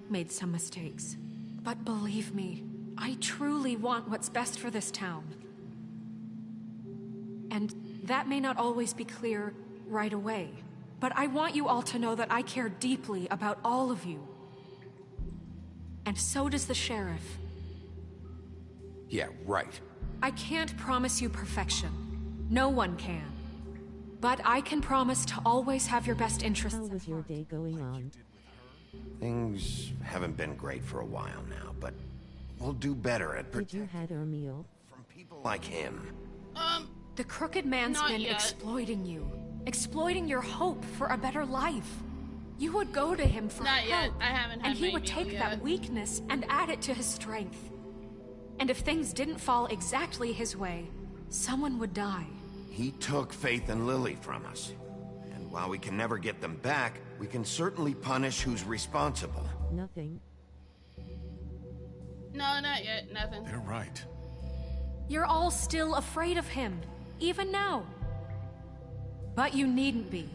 Speaker 6: made some mistakes. But believe me, I truly want what's best for this town. And that may not always be clear right away. But I want you all to know that I care deeply about all of you. And so does the sheriff.
Speaker 3: Yeah, right.
Speaker 6: I can't promise you perfection. No one can. But I can promise to always have your best interests
Speaker 17: How was your day going on?
Speaker 3: Things haven't been great for a while now, but we'll do better at
Speaker 17: Did you had our meal?
Speaker 3: from people like him.
Speaker 6: The Crooked Man's
Speaker 14: Not
Speaker 6: been
Speaker 14: yet.
Speaker 6: exploiting you. Exploiting your hope for a better life. You would go to him for
Speaker 14: Not yet.
Speaker 6: help.
Speaker 14: I haven't had
Speaker 6: and he
Speaker 14: my
Speaker 6: would
Speaker 14: meal
Speaker 6: take
Speaker 14: yet.
Speaker 6: that weakness and add it to his strength. And if things didn't fall exactly his way, someone would die.
Speaker 3: He took Faith and Lily from us. And while we can never get them back, we can certainly punish who's responsible.
Speaker 17: Nothing.
Speaker 14: No, not yet. Nothing.
Speaker 1: They're right.
Speaker 6: You're all still afraid of him, even now. But you needn't be.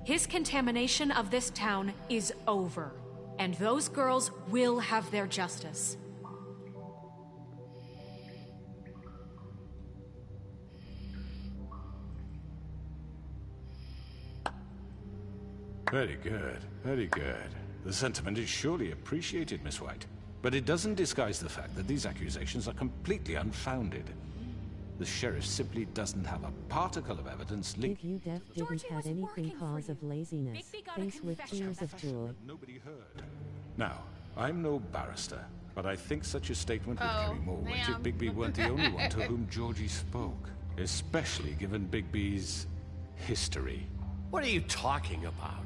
Speaker 6: His contamination of this town is over. And those girls will have their justice.
Speaker 9: Very good, very good. The sentiment is surely appreciated, Miss White. But it doesn't disguise the fact that these accusations are completely unfounded. The sheriff simply doesn't have a particle of evidence
Speaker 17: If
Speaker 9: linking...
Speaker 17: you didn't have anything cause of laziness, face with tears of joy.
Speaker 9: Nobody heard. Now, I'm no barrister, but I think such a statement would
Speaker 14: Oh,
Speaker 9: carry more weight if
Speaker 14: damn.
Speaker 9: Bigby weren't the only one to whom Georgie spoke. Especially given Bigby's history.
Speaker 12: What are you talking about?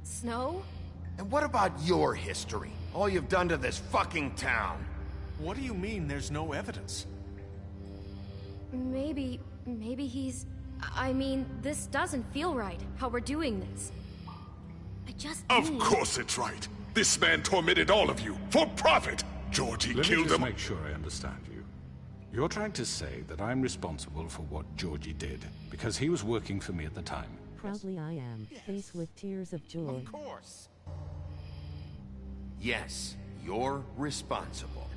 Speaker 16: Snow?
Speaker 3: And what about your history? All you've done to this fucking town?
Speaker 1: What do you mean there's no evidence?
Speaker 16: Maybe he's... I mean, this doesn't feel right, how we're doing this. I just
Speaker 15: Of course it's right. This man tormented all of you, for profit! Georgie
Speaker 9: Let me
Speaker 15: killed
Speaker 9: just
Speaker 15: them.
Speaker 9: make sure I understand you. You're trying to say that I'm responsible for what Georgie did, because he was working for me at the time.
Speaker 17: Proudly I am, face with tears of joy.
Speaker 3: Of course. Yes, you're responsible.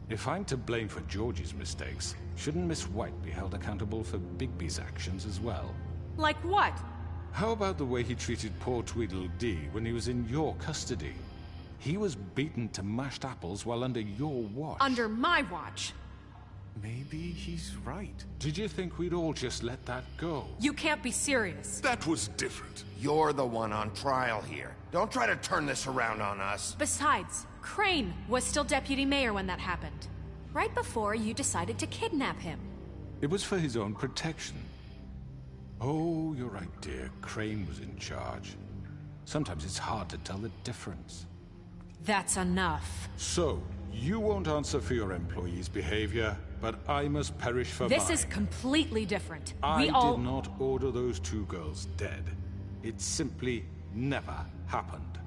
Speaker 9: If I'm to blame for Georgie's mistakes, shouldn't Miss White be held accountable for Bigby's actions as well?
Speaker 6: Like what?
Speaker 9: How about the way he treated poor Tweedledee when he was in your custody? He was beaten to mashed apples while under your watch.
Speaker 6: Under my watch.
Speaker 9: Maybe he's right. Did you think we'd all just let that go?
Speaker 6: You can't be serious.
Speaker 15: That was different.
Speaker 3: You're the one on trial here. Don't try to turn this around on us.
Speaker 6: Besides, Crane was still deputy mayor when that happened. Right before you decided to kidnap him.
Speaker 9: It was for his own protection. Oh, you're right, dear. Crane was in charge. Sometimes it's hard to tell the difference.
Speaker 6: That's enough.
Speaker 9: So, you won't answer for your employees' behavior, but I must perish for
Speaker 6: This
Speaker 9: mine.
Speaker 6: is completely different.
Speaker 9: I did not order those two girls dead. It simply never happened.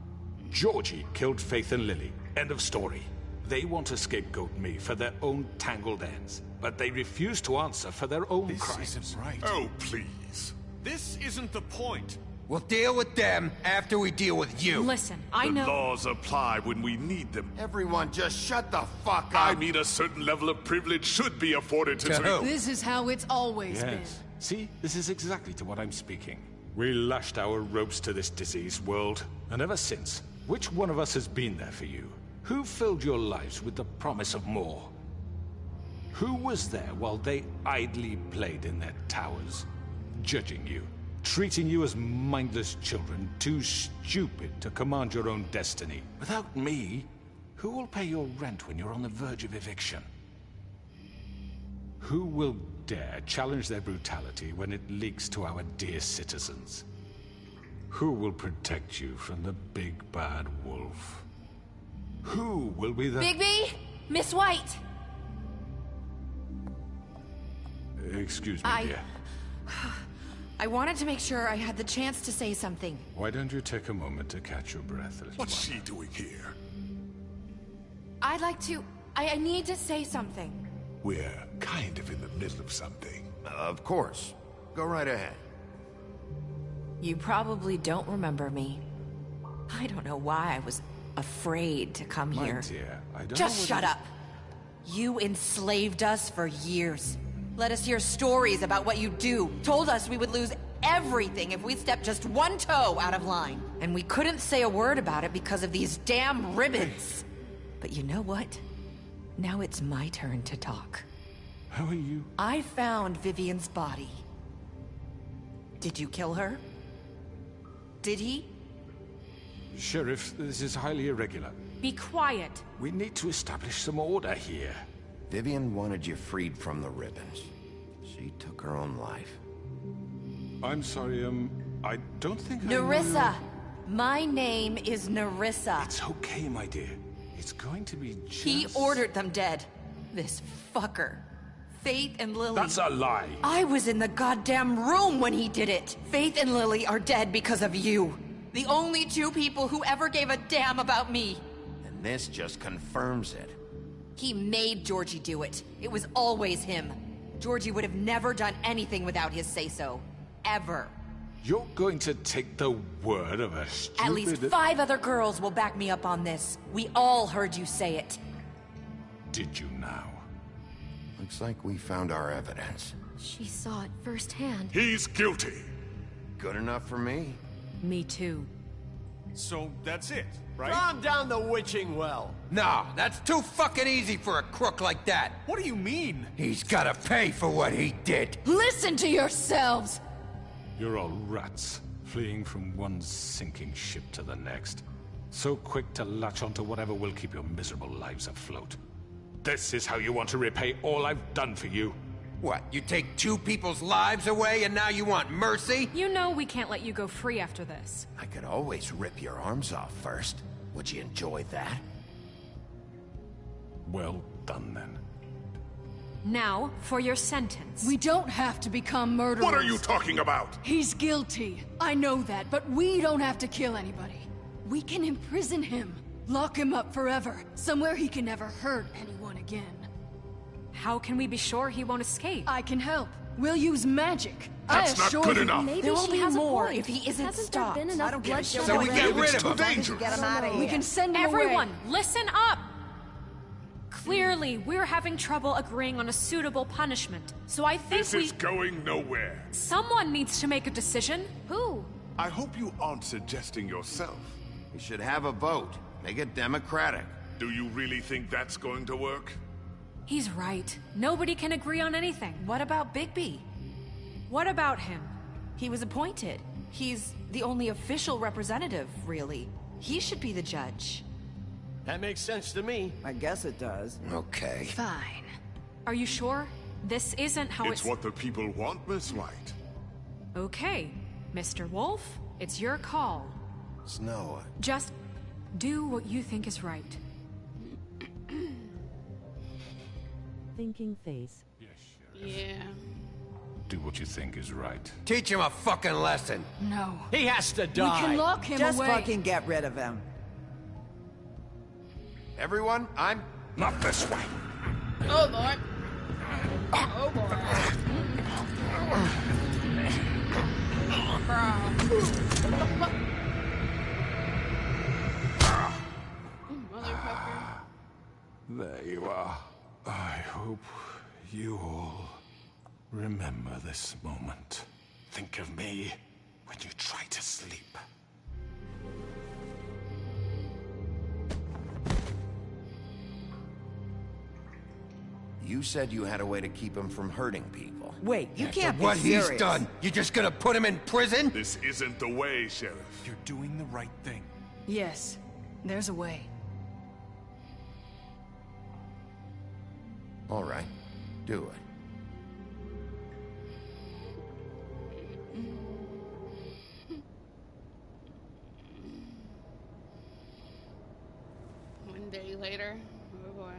Speaker 9: Georgie killed Faith and Lily. End of story. They want to scapegoat me for their own tangled ends, but they refuse to answer for their own crimes.
Speaker 15: This isn't right. Oh, please.
Speaker 12: This isn't the point.
Speaker 3: We'll deal with them after we deal with you.
Speaker 6: Listen, I
Speaker 15: The
Speaker 6: know...
Speaker 15: laws apply when we need them.
Speaker 3: Everyone just shut the fuck up.
Speaker 15: I mean, a certain level of privilege should be afforded to...
Speaker 2: This is how it's always been.
Speaker 9: Yes. See, this is exactly to what I'm speaking. We lashed our ropes to this diseased world, and ever since, which one of us has been there for you? Who filled your lives with the promise of more? Who was there while they idly played in their towers, judging you, treating you as mindless children, too stupid to command your own destiny? Without me, who will pay your rent when you're on the verge of eviction? Who will dare challenge their brutality when it leaks to our dear citizens? Who will protect you from the big bad wolf? Who will be the...
Speaker 16: Bigby! Miss White!
Speaker 9: Excuse me, dear.
Speaker 18: I wanted to make sure I had the chance to say something.
Speaker 9: Why don't you take a moment to catch your breath, little
Speaker 15: What's
Speaker 9: one?
Speaker 15: she doing here?
Speaker 18: I'd like to... I need to say something.
Speaker 15: We're kind of in the middle of something.
Speaker 3: Of course. Go right ahead.
Speaker 18: You probably don't remember me. I don't know why I was afraid to come
Speaker 9: My
Speaker 18: here.
Speaker 9: dear, I don't
Speaker 18: Just
Speaker 9: know
Speaker 18: shut
Speaker 9: what
Speaker 18: up. You enslaved us for years. Let us hear stories about what you do. Told us we would lose everything if we stepped just one toe out of line. And we couldn't say a word about it because of these damn ribbons. But you know what? Now it's my turn to talk.
Speaker 9: How are you?
Speaker 18: I found Vivian's body. Did you kill her? Did he?
Speaker 9: Sheriff, this is highly irregular.
Speaker 6: Be quiet.
Speaker 9: We need to establish some order here.
Speaker 3: Vivian wanted you freed from the ribbons. She took her own life.
Speaker 9: I'm sorry, I don't think
Speaker 18: Nerissa! My name is Nerissa.
Speaker 9: It's okay, my dear. It's going to be just...
Speaker 18: He ordered them dead. This fucker. Faith and Lily.
Speaker 9: That's a lie.
Speaker 18: I was in the goddamn room when he did it. Faith and Lily are dead because of you. The only two people who ever gave a damn about me.
Speaker 3: And this just confirms it.
Speaker 18: He made Georgie do it. It was always him. Georgie would have never done anything without his say-so. Ever.
Speaker 9: You're going to take the word of a stupid...
Speaker 18: At least 5 other girls will back me up on this. We all heard you say it.
Speaker 9: Did you now?
Speaker 3: Looks like we found our evidence.
Speaker 16: She saw it firsthand.
Speaker 15: He's guilty.
Speaker 3: Good enough for me.
Speaker 6: Me too.
Speaker 12: So that's it, right?
Speaker 19: Calm down the witching well.
Speaker 20: No, that's too fucking easy for a crook like that.
Speaker 12: What do you mean?
Speaker 20: He's gotta pay for what he did.
Speaker 2: Listen to yourselves!
Speaker 9: You're all rats, fleeing from one sinking ship to the next. So quick to latch onto whatever will keep your miserable lives afloat. This is how you want to repay all I've done for you.
Speaker 20: What, you take 2 people's lives away and now you want mercy?
Speaker 6: You know we can't let you go free after this.
Speaker 3: I could always rip your arms off first. Would you enjoy that?
Speaker 9: Well done, then.
Speaker 6: Now, for your sentence.
Speaker 2: We don't have to become murderers.
Speaker 15: What are you talking about?
Speaker 2: He's guilty. I know that, but we don't have to kill anybody. We can imprison him. Lock him up forever. Somewhere he can never hurt anyone again.
Speaker 6: How can we be sure he won't escape?
Speaker 2: I can help. We'll use magic.
Speaker 15: That's not good enough.
Speaker 16: Maybe
Speaker 18: There will
Speaker 16: she
Speaker 18: be
Speaker 16: has
Speaker 18: more
Speaker 16: a point.
Speaker 18: if he isn't
Speaker 16: Hasn't
Speaker 18: stopped.
Speaker 16: there been enough
Speaker 5: I don't give a
Speaker 16: bloodshed
Speaker 5: shit.
Speaker 20: So we
Speaker 16: already?
Speaker 20: get rid of
Speaker 15: It's too
Speaker 20: him.
Speaker 15: dangerous.
Speaker 5: Get him out of here.
Speaker 2: We can send him away.
Speaker 6: Everyone, listen up! Clearly, we're having trouble agreeing on a suitable punishment. So I think
Speaker 15: This is going nowhere.
Speaker 6: someone needs to make a decision. Who?
Speaker 15: I hope you aren't suggesting yourself.
Speaker 3: We should have a vote. Make it democratic.
Speaker 15: Do you really think that's going to work?
Speaker 6: He's right. Nobody can agree on anything.
Speaker 18: What about Bigby?
Speaker 6: What about him?
Speaker 18: He was appointed. He's the only official representative, really. He should be the judge.
Speaker 19: That makes sense to me.
Speaker 5: I guess it does.
Speaker 3: Okay.
Speaker 2: Fine.
Speaker 6: Are you sure? This isn't how
Speaker 15: It's what the people want, Miss White.
Speaker 6: Okay, Mr. Wolf, it's your call.
Speaker 3: Snow.
Speaker 6: Just do what you think is right.
Speaker 17: Thinking face.
Speaker 14: Yeah.
Speaker 9: Do what you think is right.
Speaker 20: Teach him a fucking lesson.
Speaker 2: No.
Speaker 19: He has to
Speaker 2: We
Speaker 19: die.
Speaker 2: can lock him
Speaker 5: Just
Speaker 2: away.
Speaker 5: fucking get rid of him.
Speaker 3: Everyone, I'm...
Speaker 15: Not this way.
Speaker 14: Oh boy. Oh boy. Motherfucker.
Speaker 9: There you are. I hope you all remember this moment.
Speaker 15: Think of me when you try to sleep.
Speaker 3: You said you had a way to keep him from hurting people.
Speaker 5: Wait, you
Speaker 20: After
Speaker 5: can't be
Speaker 20: what
Speaker 5: serious.
Speaker 20: he's done, you just gonna put him in prison?
Speaker 15: This isn't the way, Sheriff.
Speaker 1: You're doing the right thing.
Speaker 2: Yes, there's a way.
Speaker 3: All right, do it.
Speaker 14: One day later. Oh boy.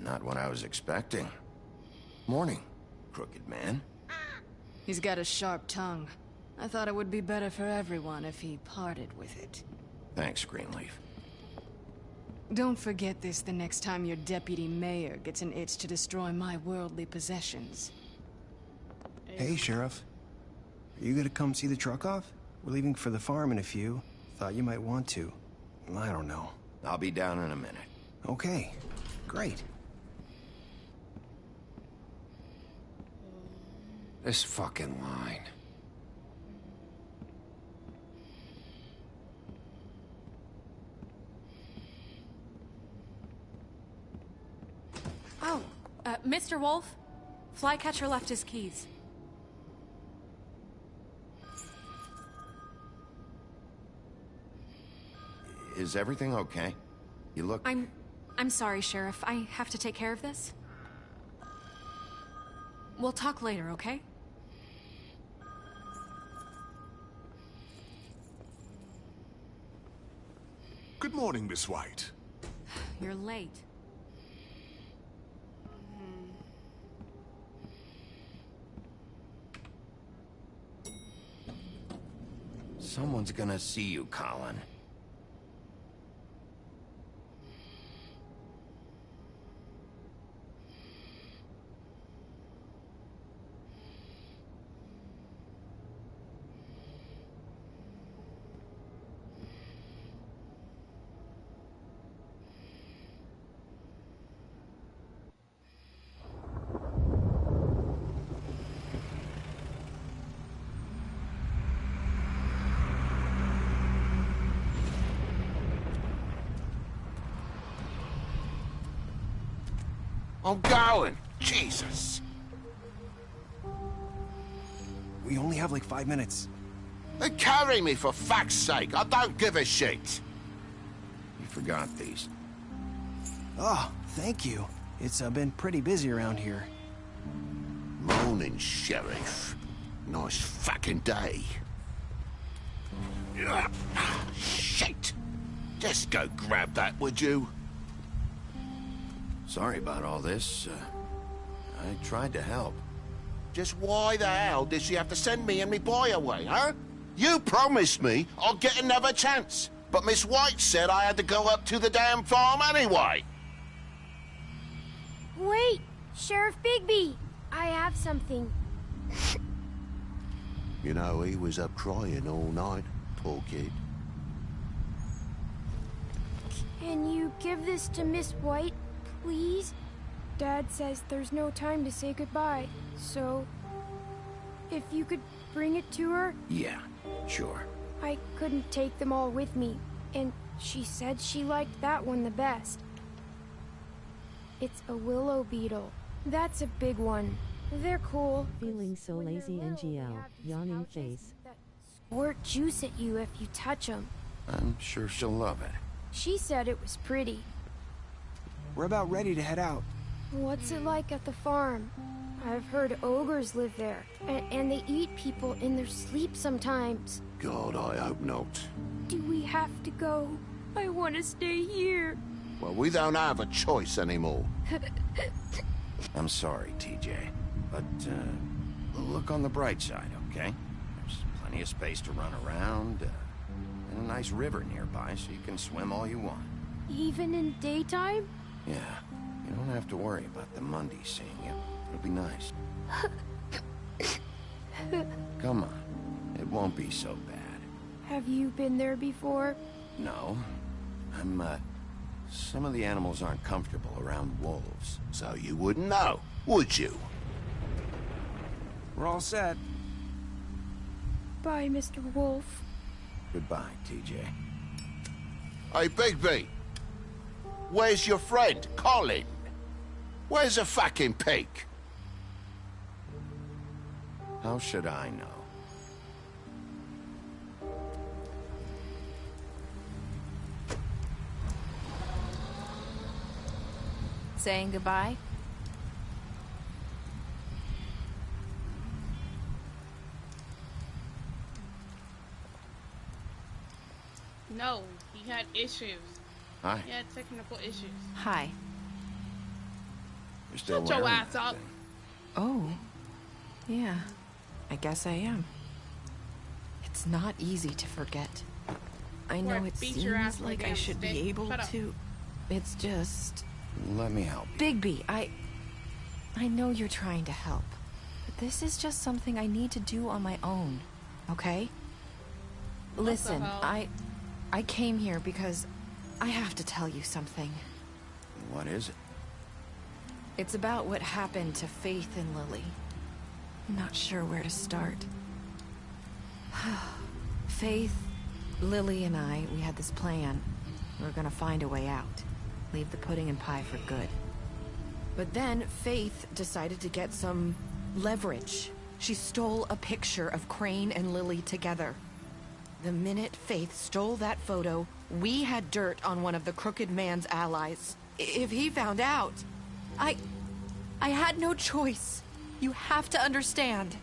Speaker 3: Not what I was expecting. Morning, crooked man.
Speaker 2: He's got a sharp tongue. I thought it would be better for everyone if he parted with it.
Speaker 3: Thanks, Greenleaf.
Speaker 2: Don't forget this the next time your deputy mayor gets an itch to destroy my worldly possessions.
Speaker 21: Hey, Sheriff. Are you gonna come see the truck off? We're leaving for the farm in a few. Thought you might want to. I don't know.
Speaker 3: I'll be down in a minute.
Speaker 21: Okay, great.
Speaker 20: This fucking line.
Speaker 6: Oh, Mr. Wolf, Flycatcher left his keys.
Speaker 3: Is everything okay? You look...
Speaker 6: I'm sorry, Sheriff. I have to take care of this. We'll talk later, okay?
Speaker 15: Good morning, Miss White.
Speaker 6: You're late.
Speaker 3: Someone's gonna see you, Colin.
Speaker 20: I'm going. Jesus.
Speaker 21: We only have like 5 minutes.
Speaker 15: Then carry me, for fuck's sake. I don't give a shit.
Speaker 3: You forgot these.
Speaker 21: Oh, Thank you. It's been pretty busy around here.
Speaker 4: Morning, Sheriff. Nice fucking day. Shit! Just go grab that, would you?
Speaker 3: Sorry about all this. I tried to help.
Speaker 4: Just why the hell did she have to send me and me boy away, huh? You promised me I'd get another chance, but Miss White said I had to go up to the damn farm anyway.
Speaker 22: Wait, Sheriff Bigby, I have something.
Speaker 4: You know, he was up crying all night, poor kid.
Speaker 22: Can you give this to Miss White, please? Dad says there's no time to say goodbye, so if you could bring it to her?
Speaker 3: Yeah, sure.
Speaker 22: I couldn't take them all with me, and she said she liked that one the best. It's a willow beetle. That's a big one. They're cool.
Speaker 17: Feeling so lazy, NGL. Yawning face.
Speaker 22: Squirt juice at you if you touch them.
Speaker 3: I'm sure she'll love it.
Speaker 22: She said it was pretty.
Speaker 21: We're about ready to head out.
Speaker 22: What's it like at the farm? I've heard ogres live there, and they eat people in their sleep sometimes.
Speaker 4: God, I hope not.
Speaker 22: Do we have to go? I want to stay here.
Speaker 4: Well, we don't have a choice anymore.
Speaker 3: I'm sorry, TJ, but look on the bright side, okay? There's plenty of space to run around, and a nice river nearby so you can swim all you want.
Speaker 22: Even in daytime?
Speaker 3: Yeah, you don't have to worry about the Mundy seeing you. It'll be nice. Come on, it won't be so bad.
Speaker 22: Have you been there before?
Speaker 3: No, some of the animals aren't comfortable around wolves.
Speaker 4: So you wouldn't know, would you?
Speaker 21: We're all set.
Speaker 22: Bye, Mr. Wolf.
Speaker 3: Goodbye, TJ.
Speaker 4: Hey, Bigby. Where's your friend, Colin? Where's the fucking pig?
Speaker 3: How should I know?
Speaker 18: Saying goodbye?
Speaker 14: No, he had issues.
Speaker 3: Hi.
Speaker 14: He had technical issues.
Speaker 18: Hi.
Speaker 3: You're still
Speaker 14: Shut your
Speaker 3: wearing
Speaker 14: ass
Speaker 3: that
Speaker 14: up.
Speaker 3: thing.
Speaker 18: Oh. Yeah. I guess I am. It's not easy to forget. I know
Speaker 14: Or
Speaker 18: it
Speaker 14: beat your ass
Speaker 18: seems
Speaker 14: with a
Speaker 18: like I
Speaker 14: damn
Speaker 18: should
Speaker 14: stick.
Speaker 18: be able
Speaker 14: Shut up.
Speaker 18: to. It's just...
Speaker 3: Let me help you.
Speaker 18: Bigby, I know you're trying to help. But this is just something I need to do on my own. Okay? Listen,
Speaker 14: hell?
Speaker 18: I came here because I have to tell you something.
Speaker 3: What is it?
Speaker 18: It's about what happened to Faith and Lily. I'm not sure where to start. Faith, Lily, and we had this plan. We were gonna find a way out. Leave the pudding and pie for good. But then Faith decided to get some leverage. She stole a picture of Crane and Lily together. The minute Faith stole that photo, we had dirt on one of the Crooked Man's allies. If he found out, I had no choice. You have to understand.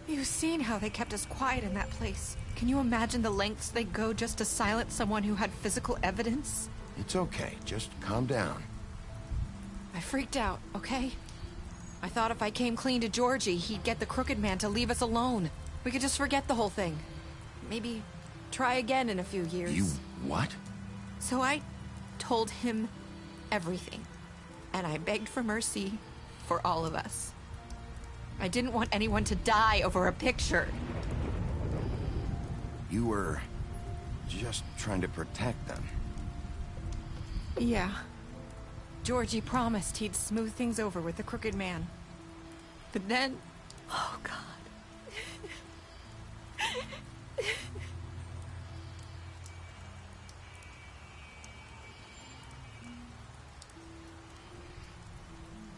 Speaker 18: You've seen how they kept us quiet in that place. Can you imagine the lengths they go just to silence someone who had physical evidence?
Speaker 3: It's okay. Just calm down.
Speaker 18: I freaked out, okay? I thought if I came clean to Georgie, he'd get the Crooked Man to leave us alone. We could just forget the whole thing. Maybe try again in a few years.
Speaker 3: You what?
Speaker 18: So I told him everything. And I begged for mercy for all of us. I didn't want anyone to die over a picture.
Speaker 3: You were just trying to protect them.
Speaker 18: Yeah. Georgie promised he'd smooth things over with the Crooked Man. But then... Oh, God.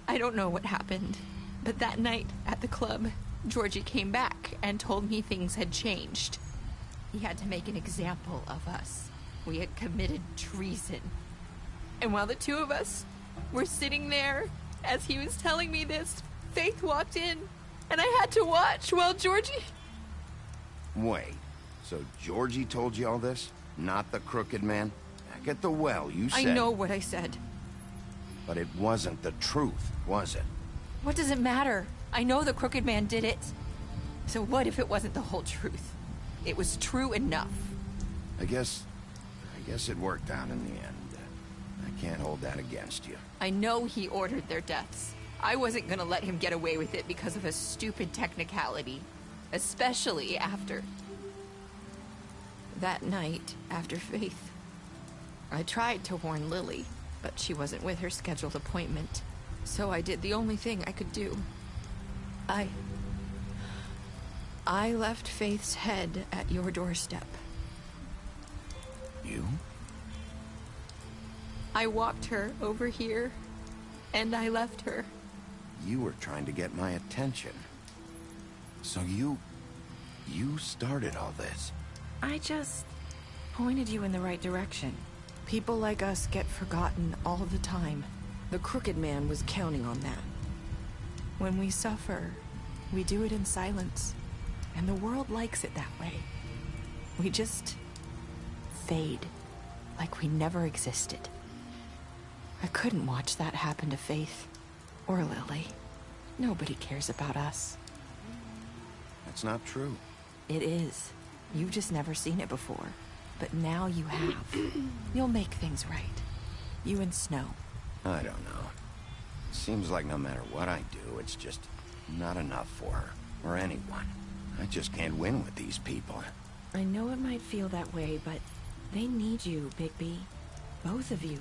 Speaker 18: I don't know what happened, but that night at the club, Georgie came back and told me things had changed. He had to make an example of us. We had committed treason. And while the two of us
Speaker 6: We're sitting there. As he was telling me this, Faith walked in, and I had to watch while Georgie...
Speaker 3: Wait, so Georgie told you all this? Not the crooked man? Back at the well, you said...
Speaker 6: I know what I said.
Speaker 3: But it wasn't the truth, was it?
Speaker 18: What does it matter? I know the crooked man did it. So what if it wasn't the whole truth? It was true enough.
Speaker 3: I guess it worked out in the end. I can't hold that against you.
Speaker 18: I know he ordered their deaths. I wasn't gonna let him get away with it because of a stupid technicality. Especially after... that night, after Faith. I tried to warn Lily, but she wasn't with her scheduled appointment. So I did the only thing I could do. I left Faith's head at your doorstep.
Speaker 3: You?
Speaker 18: I walked her over here, and I left her.
Speaker 3: You were trying to get my attention. So you started all this.
Speaker 18: I just pointed you in the right direction. People like us get forgotten all the time. The crooked man was counting on that. When we suffer, we do it in silence. And the world likes it that way. We just fade, like we never existed. I couldn't watch that happen to Faith, or Lily. Nobody cares about us.
Speaker 3: That's not true.
Speaker 18: It is. You've just never seen it before. But now you have. You'll make things right. You and Snow.
Speaker 3: I don't know. It seems like no matter what I do, it's just not enough for her, or anyone. I just can't win with these people.
Speaker 18: I know it might feel that way, but they need you, Bigby. Both of you.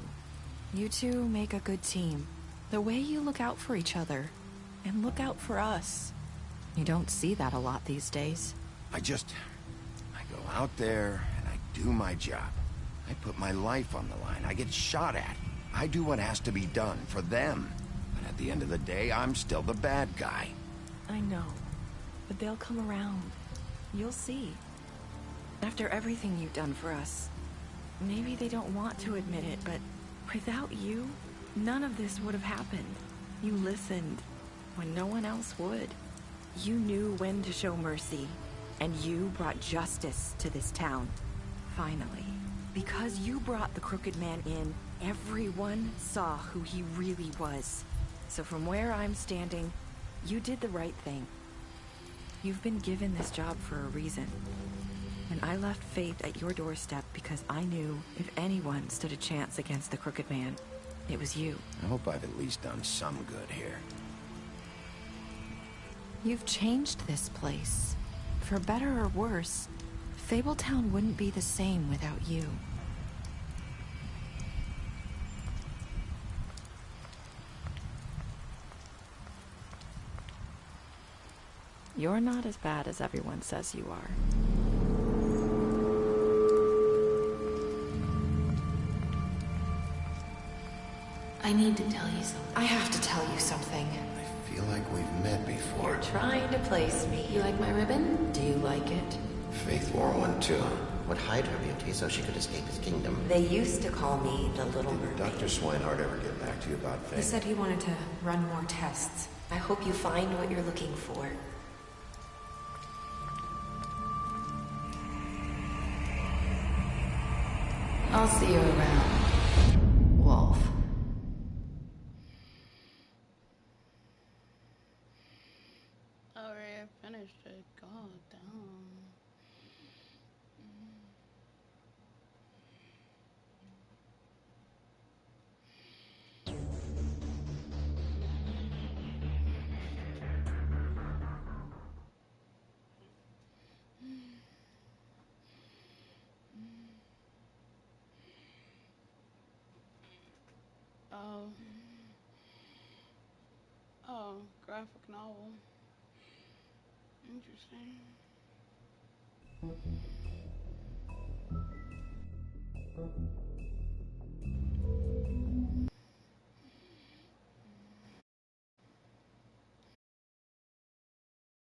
Speaker 18: You two make a good team. The way you look out for each other, and look out for us. You don't see that a lot these days.
Speaker 3: I go out there, and I do my job. I put my life on the line. I get shot at. I do what has to be done for them. But at the end of the day, I'm still the bad guy.
Speaker 18: I know. But they'll come around. You'll see. After everything you've done for us. Maybe they don't want to admit it, but without you, none of this would have happened. You listened when no one else would. You knew when to show mercy, and you brought justice to this town. Finally. Because you brought the crooked man in, everyone saw who he really was. So from where I'm standing, you did the right thing. You've been given this job for a reason. And I left Faith at your doorstep because I knew if anyone stood a chance against the crooked man, it was you.
Speaker 3: I hope I've at least done some good here.
Speaker 18: You've changed this place. For better or worse, Fabletown wouldn't be the same without you. You're not as bad as everyone says you are.
Speaker 2: I need to tell you something.
Speaker 18: I have to tell you something.
Speaker 3: I feel like we've met before.
Speaker 2: You're trying to place me. You like my ribbon? Do you like it?
Speaker 3: Faith wore one too.
Speaker 7: Would hide her beauty so she could escape his kingdom.
Speaker 2: They used to call me the Little Mermaid.
Speaker 3: Did Dr. Swinehart ever get back to you about Faith?
Speaker 2: He said he wanted to run more tests. I hope you find what you're looking for. I'll see you around, Wolf.
Speaker 14: Alright, I finished it. God damn. Oh, graphic novel. Interesting.